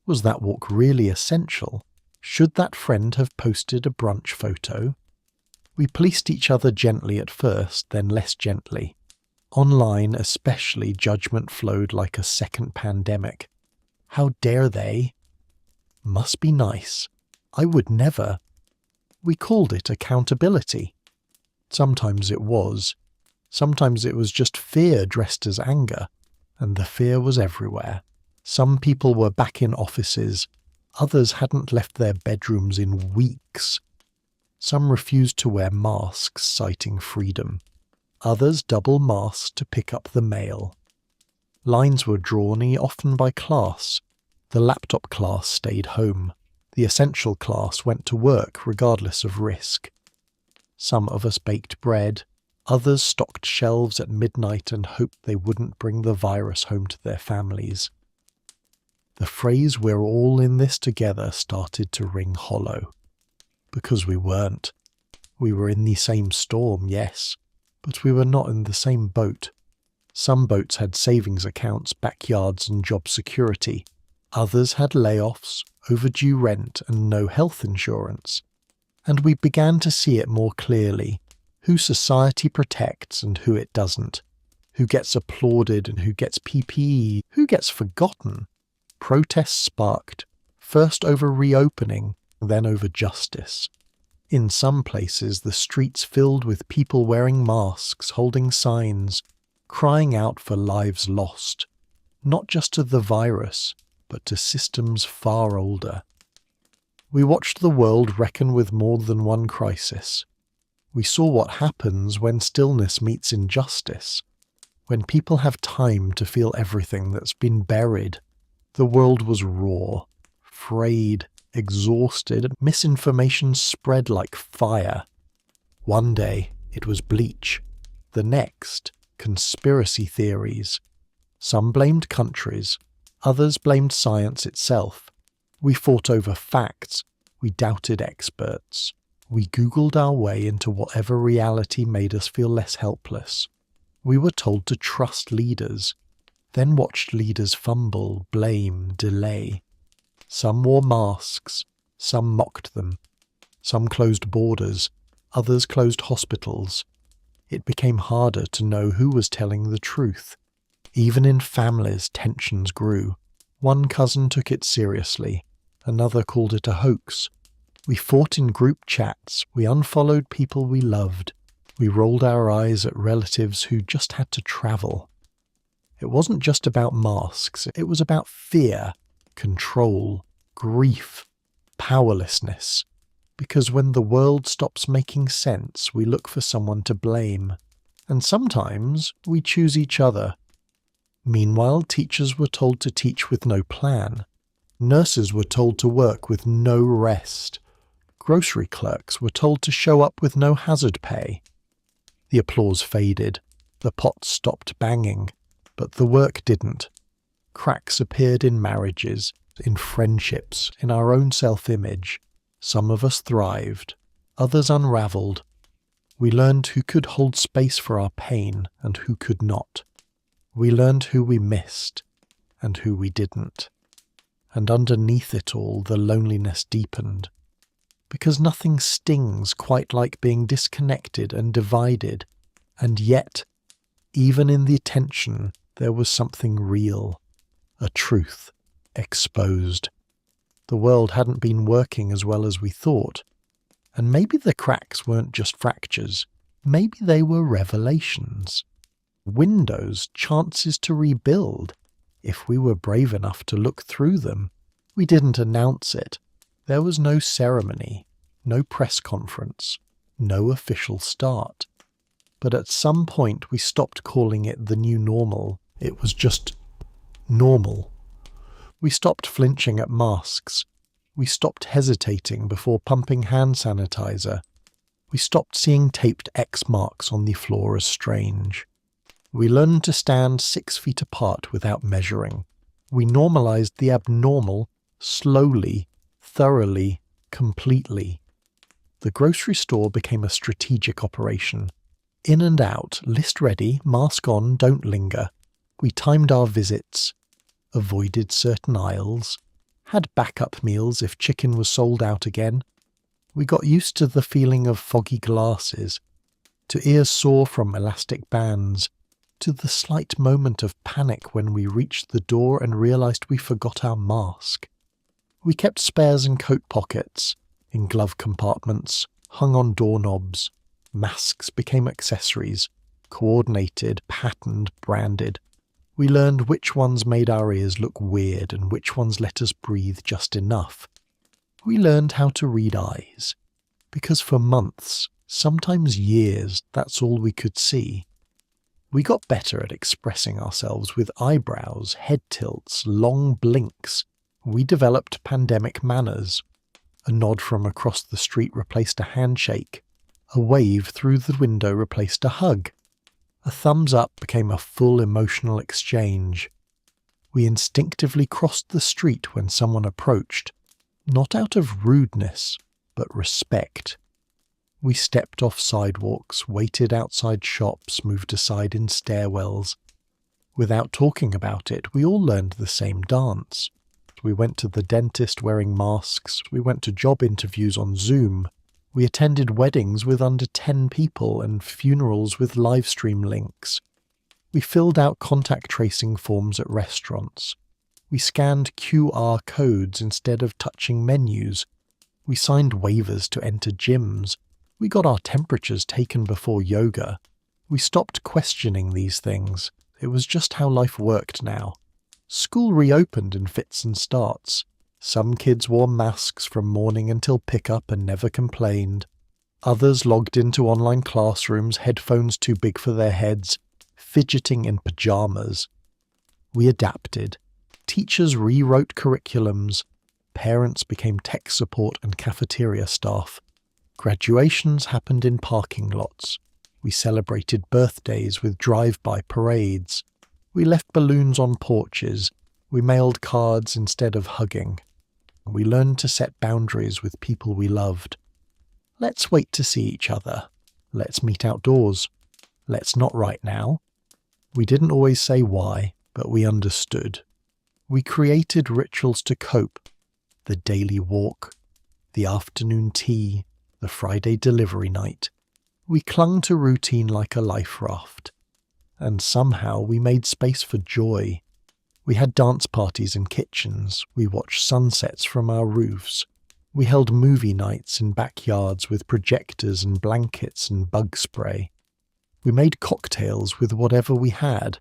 Was that walk really essential? Should that friend have posted a brunch photo? We policed each other gently at first, then less gently. Online especially, judgment flowed like a second pandemic. How dare they? Must be nice. I would never. We called it accountability. Sometimes it was. Sometimes it was just fear dressed as anger, and the fear was everywhere. Some people were back in offices. Others hadn't left their bedrooms in weeks. Some refused to wear masks, citing freedom. Others double masked to pick up the mail. Lines were drawn often by class. The laptop class stayed home. The essential class went to work regardless of risk. Some of us baked bread. Others stocked shelves at midnight and hoped they wouldn't bring the virus home to their families. The phrase "we're all in this together" started to ring hollow. Because we weren't. We were in the same storm, yes, but we were not in the same boat. Some boats had savings accounts, backyards and job security. Others had layoffs, overdue rent and no health insurance. And we began to see it more clearly, who society protects and who it doesn't, who gets applauded and who gets PPE, who gets forgotten. Protests sparked, first over reopening, then over justice. In some places, the streets filled with people wearing masks, holding signs, crying out for lives lost, not just to the virus, but to systems far older. We watched the world reckon with more than one crisis. We saw what happens when stillness meets injustice, when people have time to feel everything that's been buried. The world was raw, frayed, exhausted. Misinformation spread like fire. One day it was bleach. The next, conspiracy theories. Some blamed countries. Others blamed science itself. We fought over facts. We doubted experts. We Googled our way into whatever reality made us feel less helpless. We were told to trust leaders, then watched leaders fumble, blame, delay. Some wore masks, some mocked them. Some closed borders, others closed hospitals. It became harder to know who was telling the truth. Even in families, tensions grew. One cousin took it seriously. Another called it a hoax. We fought in group chats. We unfollowed people we loved. We rolled our eyes at relatives who just had to travel. It wasn't just about masks. It was about fear, control, grief, powerlessness. Because when the world stops making sense, we look for someone to blame. And sometimes we choose each other. Meanwhile, teachers were told to teach with no plan. Nurses were told to work with no rest. Grocery clerks were told to show up with no hazard pay. The applause faded. The pot stopped banging. But the work didn't. Cracks appeared in marriages, in friendships, in our own self-image. Some of us thrived. Others unravelled. We learned who could hold space for our pain and who could not. We learned who we missed and who we didn't. And underneath it all, the loneliness deepened. Because nothing stings quite like being disconnected and divided. And yet, even in the tension, there was something real. A truth exposed. The world hadn't been working as well as we thought. And maybe the cracks weren't just fractures. Maybe they were revelations. Windows, chances to rebuild, if we were brave enough to look through them. We didn't announce it. There was no ceremony, no press conference, no official start. But at some point we stopped calling it the new normal. It was just normal. We stopped flinching at masks. We stopped hesitating before pumping hand sanitizer. We stopped seeing taped X marks on the floor as strange. We learned to stand 6 feet apart without measuring. We normalized the abnormal, slowly, thoroughly, completely. The grocery store became a strategic operation. In and out, list ready, mask on, don't linger. We timed our visits, avoided certain aisles, had backup meals if chicken was sold out again. We got used to the feeling of foggy glasses, to ears sore from elastic bands, to the slight moment of panic when we reached the door and realised we forgot our mask. We kept spares in coat pockets, in glove compartments, hung on doorknobs. Masks became accessories, coordinated, patterned, branded. We learned which ones made our ears look weird and which ones let us breathe just enough. We learned how to read eyes, because for months, sometimes years, that's all we could see. We got better at expressing ourselves with eyebrows, head tilts, long blinks. We developed pandemic manners. A nod from across the street replaced a handshake. A wave through the window replaced a hug. A thumbs up became a full emotional exchange. We instinctively crossed the street when someone approached, not out of rudeness, but respect. We stepped off sidewalks, waited outside shops, moved aside in stairwells. Without talking about it, we all learned the same dance. We went to the dentist wearing masks, we went to job interviews on Zoom, we attended weddings with under 10 people and funerals with livestream links. We filled out contact tracing forms at restaurants. We scanned QR codes instead of touching menus. We signed waivers to enter gyms. We got our temperatures taken before yoga. We stopped questioning these things. It was just how life worked now. School reopened in fits and starts. Some kids wore masks from morning until pickup and never complained. Others logged into online classrooms, headphones too big for their heads, fidgeting in pajamas. We adapted. Teachers rewrote curriculums. Parents became tech support and cafeteria staff. Graduations happened in parking lots. We celebrated birthdays with drive-by parades. We left balloons on porches. We mailed cards instead of hugging. We learned to set boundaries with people we loved. Let's wait to see each other. Let's meet outdoors. Let's not right now. We didn't always say why, but we understood. We created rituals to cope. The daily walk, the afternoon tea, the Friday delivery night. We clung to routine like a life raft. And somehow we made space for joy. We had dance parties in kitchens. We watched sunsets from our roofs. We held movie nights in backyards with projectors and blankets and bug spray. We made cocktails with whatever we had.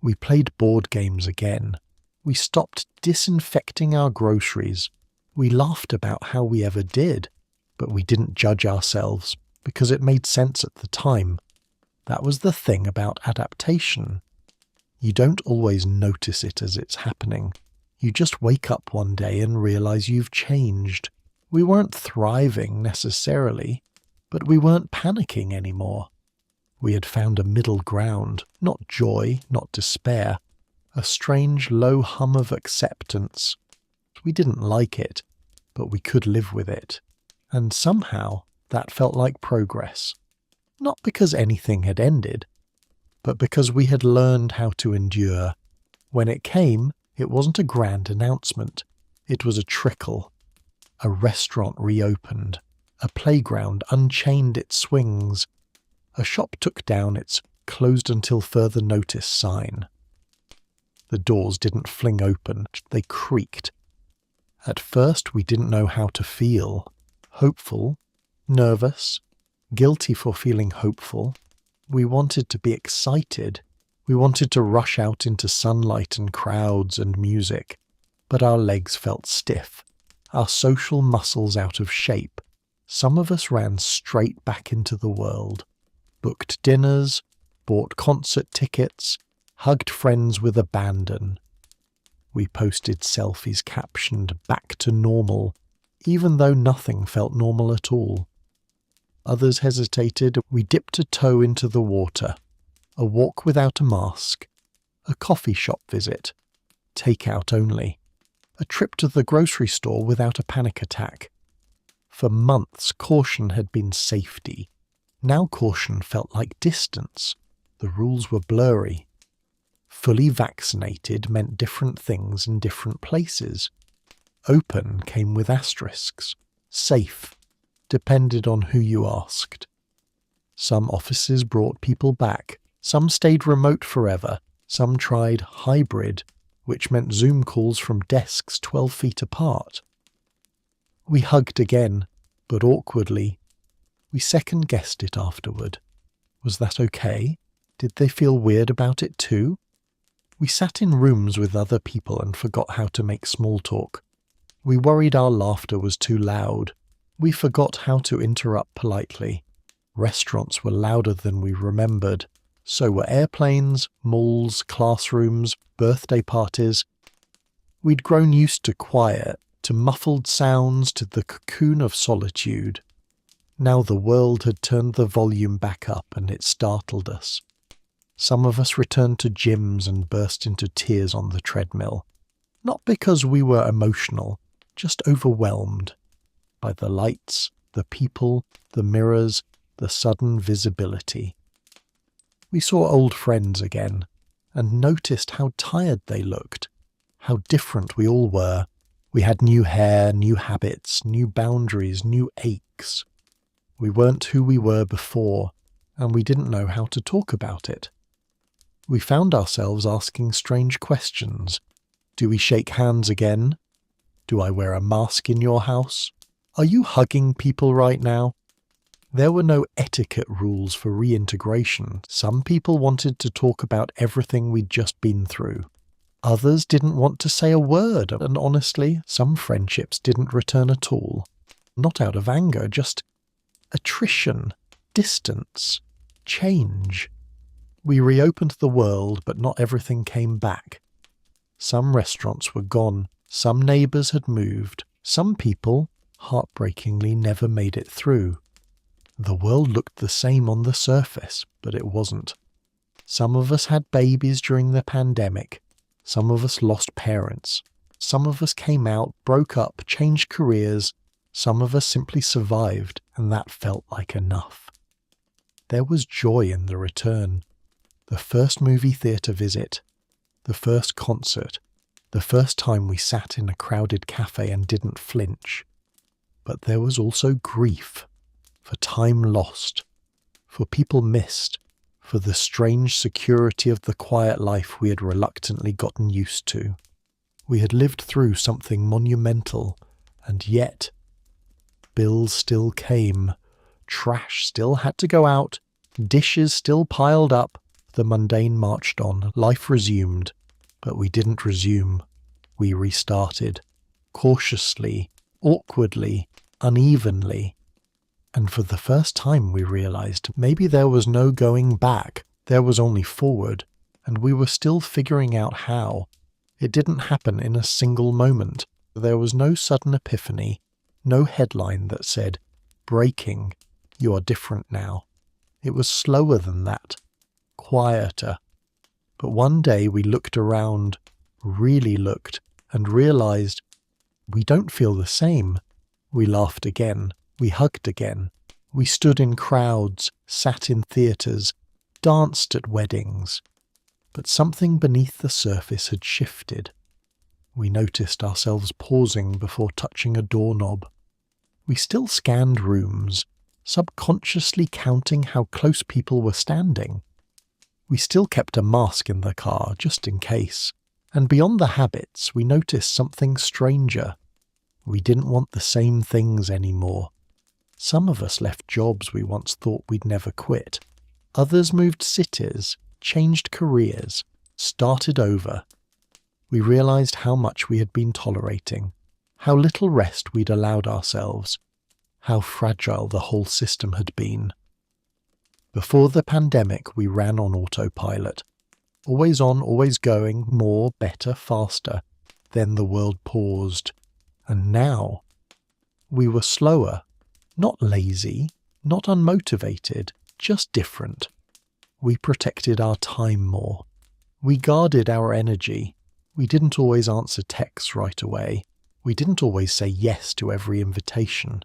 We played board games again. We stopped disinfecting our groceries. We laughed about how we ever did, but we didn't judge ourselves because it made sense at the time. That was the thing about adaptation. You don't always notice it as it's happening. You just wake up one day and realize you've changed. We weren't thriving necessarily, but we weren't panicking anymore. We had found a middle ground, not joy, not despair, a strange low hum of acceptance. We didn't like it, but we could live with it. And somehow that felt like progress. Not because anything had ended, but because we had learned how to endure. When it came, it wasn't a grand announcement. It was a trickle. A restaurant reopened. A playground unchained its swings. A shop took down its "closed until further notice" sign. The doors didn't fling open, they creaked. At first we didn't know how to feel. Hopeful, nervous, guilty for feeling hopeful. We wanted to be excited. We wanted to rush out into sunlight and crowds and music. But our legs felt stiff, our social muscles out of shape. Some of us ran straight back into the world. Booked dinners, bought concert tickets, hugged friends with abandon. We posted selfies captioned "back to normal," even though nothing felt normal at all. Others hesitated. We dipped a toe into the water. A walk without a mask. A coffee shop visit. Takeout only. A trip to the grocery store without a panic attack. For months, caution had been safety. Now caution felt like distance. The rules were blurry. Fully vaccinated meant different things in different places. Open came with asterisks. Safe depended on who you asked. Some offices brought people back. Some stayed remote forever. Some tried hybrid, which meant Zoom calls from desks 12 feet apart. We hugged again, but awkwardly. We second-guessed it afterward. Was that okay? Did they feel weird about it too? We sat in rooms with other people and forgot how to make small talk. We worried our laughter was too loud. We forgot how to interrupt politely. Restaurants were louder than we remembered. So were airplanes, malls, classrooms, birthday parties. We'd grown used to quiet, to muffled sounds, to the cocoon of solitude. Now the world had turned the volume back up and it startled us. Some of us returned to gyms and burst into tears on the treadmill. Not because we were emotional, just overwhelmed by the lights, the people, the mirrors, the sudden visibility. We saw old friends again and noticed how tired they looked, how different we all were. We had new hair, new habits, new boundaries, new aches. We weren't who we were before, and we didn't know how to talk about it. We found ourselves asking strange questions. Do we shake hands again? Do I wear a mask in your house? Are you hugging people right now? There were no etiquette rules for reintegration. Some people wanted to talk about everything we'd just been through. Others didn't want to say a word, and honestly, some friendships didn't return at all. Not out of anger, just attrition, distance, change. We reopened the world, but not everything came back. Some restaurants were gone, some neighbours had moved, some people, heartbreakingly, never made it through. The world looked the same on the surface, but it wasn't. Some of us had babies during the pandemic. Some of us lost parents. Some of us came out, broke up, changed careers. Some of us simply survived, and that felt like enough. There was joy in the return. The first movie theatre visit. The first concert. The first time we sat in a crowded cafe and didn't flinch. But there was also grief. For time lost. For people missed. For the strange security of the quiet life we had reluctantly gotten used to. We had lived through something monumental, and yet bills still came, trash still had to go out, dishes still piled up, the mundane marched on, life resumed, but we didn't resume. We restarted, cautiously, awkwardly, unevenly. And for the first time we realized maybe there was no going back, there was only forward, and we were still figuring out how. It didn't happen in a single moment. There was no sudden epiphany, no headline that said, "Breaking, you are different now." It was slower than that, quieter. But one day we looked around, really looked, and realized we don't feel the same. We laughed again. We hugged again. We stood in crowds, sat in theatres, danced at weddings. But something beneath the surface had shifted. We noticed ourselves pausing before touching a doorknob. We still scanned rooms, subconsciously counting how close people were standing. We still kept a mask in the car, just in case. And beyond the habits, we noticed something stranger. We didn't want the same things anymore. Some of us left jobs we once thought we'd never quit. Others moved cities, changed careers, started over. We realized how much we had been tolerating, how little rest we'd allowed ourselves, how fragile the whole system had been. Before the pandemic, we ran on autopilot. Always on, always going, more, better, faster. Then the world paused. And now, we were slower. Not lazy, not unmotivated, just different. We protected our time more. We guarded our energy. We didn't always answer texts right away. We didn't always say yes to every invitation.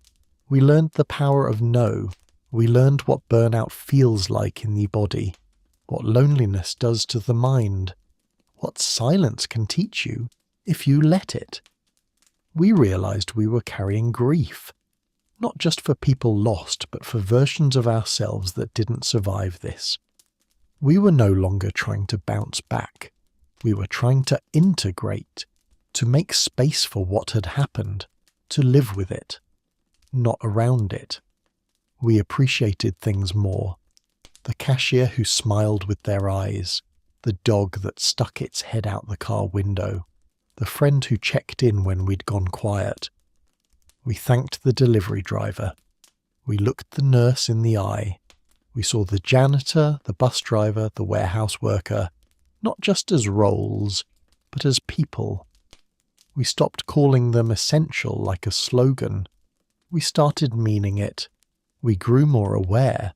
We learned the power of no. We learned what burnout feels like in the body, what loneliness does to the mind, what silence can teach you if you let it. We realized we were carrying grief, not just for people lost, but for versions of ourselves that didn't survive this. We were no longer trying to bounce back. We were trying to integrate, to make space for what had happened, to live with it, not around it. We appreciated things more. The cashier who smiled with their eyes, the dog that stuck its head out the car window, the friend who checked in when we'd gone quiet. We thanked the delivery driver. We looked the nurse in the eye. We saw the janitor, the bus driver, the warehouse worker, not just as roles, but as people. We stopped calling them essential like a slogan. We started meaning it. We grew more aware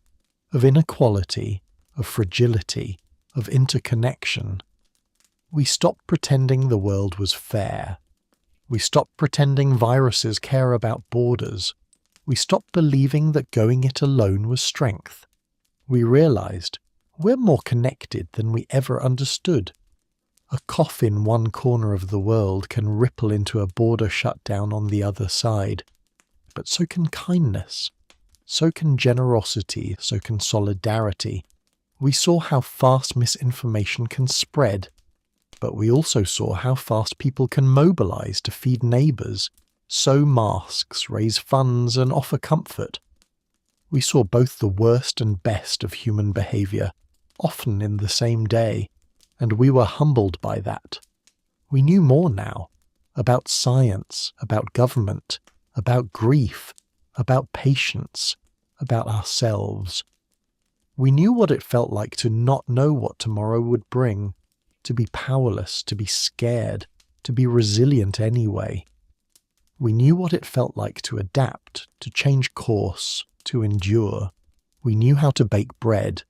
of inequality, of fragility, of interconnection. We stopped pretending the world was fair. We stopped pretending viruses care about borders. We stopped believing that going it alone was strength. We realized we're more connected than we ever understood. A cough in one corner of the world can ripple into a border shutdown on the other side. But so can kindness. So can generosity. So can solidarity. We saw how fast misinformation can spread. But we also saw how fast people can mobilize to feed neighbors, sew masks, raise funds, and offer comfort. We saw both the worst and best of human behavior, often in the same day, and we were humbled by that. We knew more now, about science, about government, about grief, about patience, about ourselves. We knew what it felt like to not know what tomorrow would bring, to be powerless, to be scared, to be resilient anyway. We knew what it felt like to adapt, to change course, to endure. We knew how to bake bread,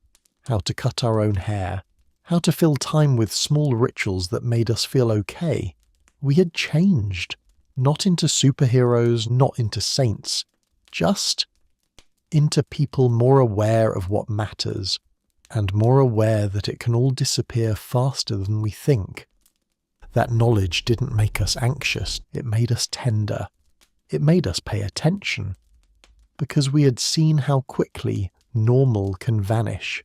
how to cut our own hair, how to fill time with small rituals that made us feel okay. We had changed, not into superheroes, not into saints, just into people more aware of what matters, and more aware that it can all disappear faster than we think. That knowledge didn't make us anxious, it made us tender. It made us pay attention, because we had seen how quickly normal can vanish.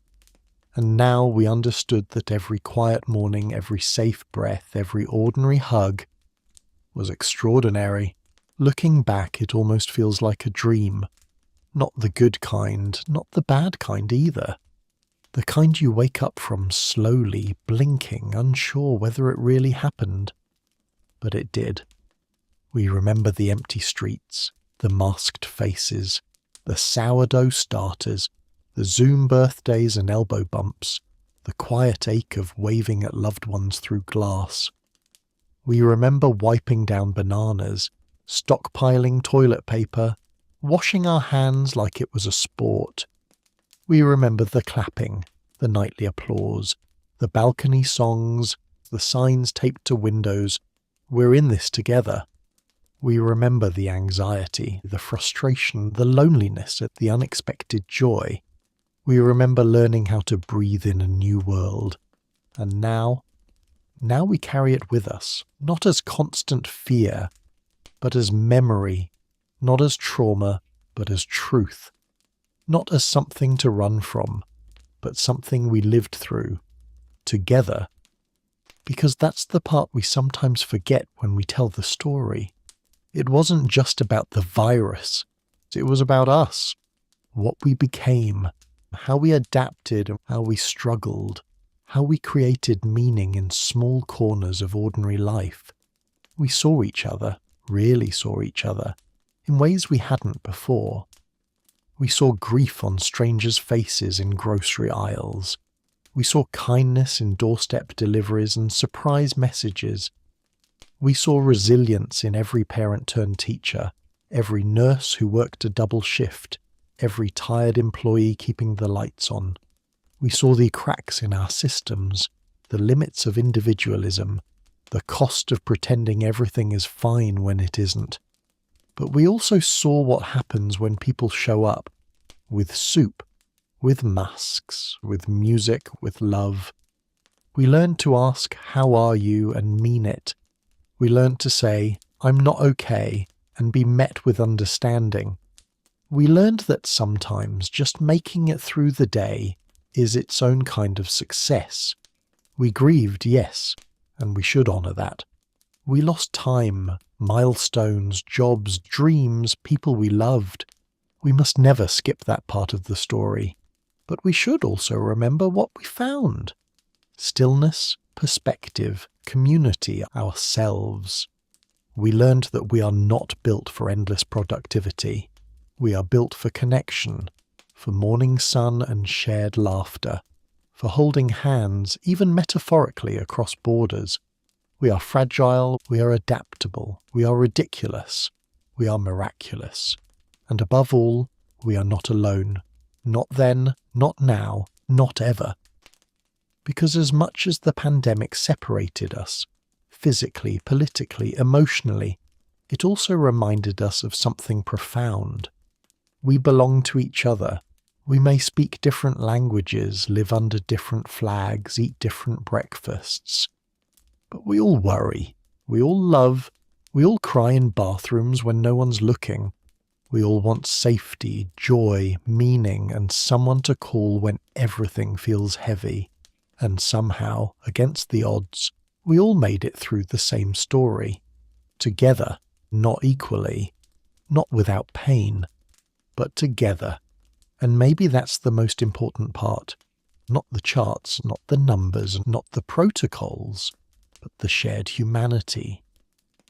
And now we understood that every quiet morning, every safe breath, every ordinary hug was extraordinary. Looking back, it almost feels like a dream. Not the good kind, not the bad kind either. The kind you wake up from slowly, blinking, unsure whether it really happened. But it did. We remember the empty streets, the masked faces, the sourdough starters, the Zoom birthdays and elbow bumps, the quiet ache of waving at loved ones through glass. We remember wiping down bananas, stockpiling toilet paper, washing our hands like it was a sport. We remember the clapping, the nightly applause, the balcony songs, the signs taped to windows. We're in this together. We remember the anxiety, the frustration, the loneliness, the unexpected joy. We remember learning how to breathe in a new world. And now we carry it with us, not as constant fear, but as memory, not as trauma, but as truth. Not as something to run from, but something we lived through, together. Because that's the part we sometimes forget when we tell the story. It wasn't just about the virus. It was about us, what we became, how we adapted, how we struggled, how we created meaning in small corners of ordinary life. We saw each other, really saw each other, in ways we hadn't before. We saw grief on strangers' faces in grocery aisles. We saw kindness in doorstep deliveries and surprise messages. We saw resilience in every parent-turned-teacher, every nurse who worked a double shift, every tired employee keeping the lights on. We saw the cracks in our systems, the limits of individualism, the cost of pretending everything is fine when it isn't. But we also saw what happens when people show up, with soup, with masks, with music, with love. We learned to ask, "How are you?" and mean it. We learned to say, I'm not okay, and be met with understanding. We learned that sometimes just making it through the day is its own kind of success. We grieved, yes, and we should honour that. We lost time, milestones, jobs, dreams, people we loved. We must never skip that part of the story. But we should also remember what we found. Stillness, perspective, community, ourselves. We learned that we are not built for endless productivity. We are built for connection, for morning sun and shared laughter, for holding hands, even metaphorically, across borders. We are fragile, we are adaptable, we are ridiculous, we are miraculous. And above all, we are not alone. Not then, not now, not ever. Because as much as the pandemic separated us, physically, politically, emotionally, it also reminded us of something profound. We belong to each other. We may speak different languages, live under different flags, eat different breakfasts. But we all worry. We all love. We all cry in bathrooms when no one's looking. We all want safety, joy, meaning, and someone to call when everything feels heavy. And somehow, against the odds, we all made it through the same story. Together, not equally, not without pain, but together. And maybe that's the most important part. Not the charts, not the numbers, not the protocols, but the shared humanity.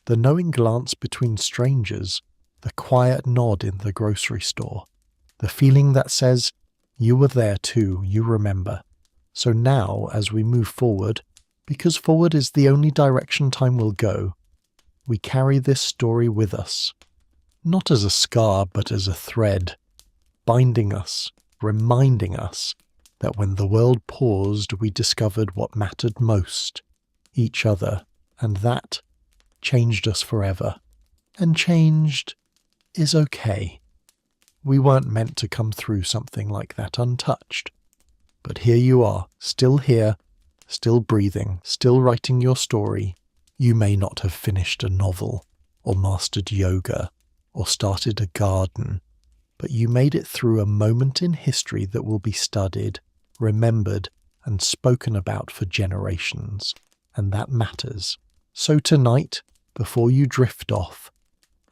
The knowing glance between strangers, the quiet nod in the grocery store, the feeling that says, you were there too, you remember. So now, as we move forward, because forward is the only direction time will go, we carry this story with us, not as a scar but as a thread, binding us, reminding us that when the world paused we discovered what mattered most, each other, and that changed us forever. And changed is okay. We weren't meant to come through something like that untouched. But here you are, still here, still breathing, still writing your story. You may not have finished a novel, or mastered yoga, or started a garden, but you made it through a moment in history that will be studied, remembered, and spoken about for generations. And that matters. So tonight, before you drift off,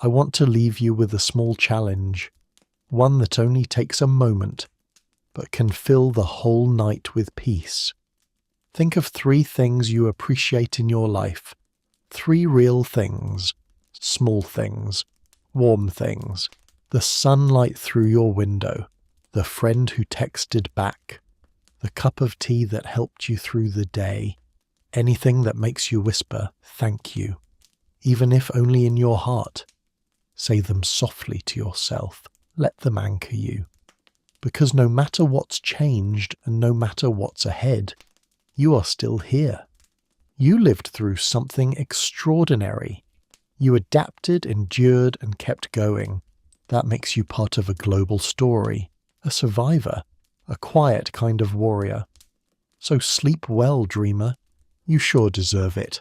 I want to leave you with a small challenge, one that only takes a moment, but can fill the whole night with peace. Think of 3 things you appreciate in your life. 3 real things, small things, warm things, the sunlight through your window, the friend who texted back, the cup of tea that helped you through the day, anything that makes you whisper, thank you, even if only in your heart. Say them softly to yourself. Let them anchor you. Because no matter what's changed and no matter what's ahead, you are still here. You lived through something extraordinary. You adapted, endured, and kept going. That makes you part of a global story, a survivor, a quiet kind of warrior. So sleep well, dreamer. You sure deserve it.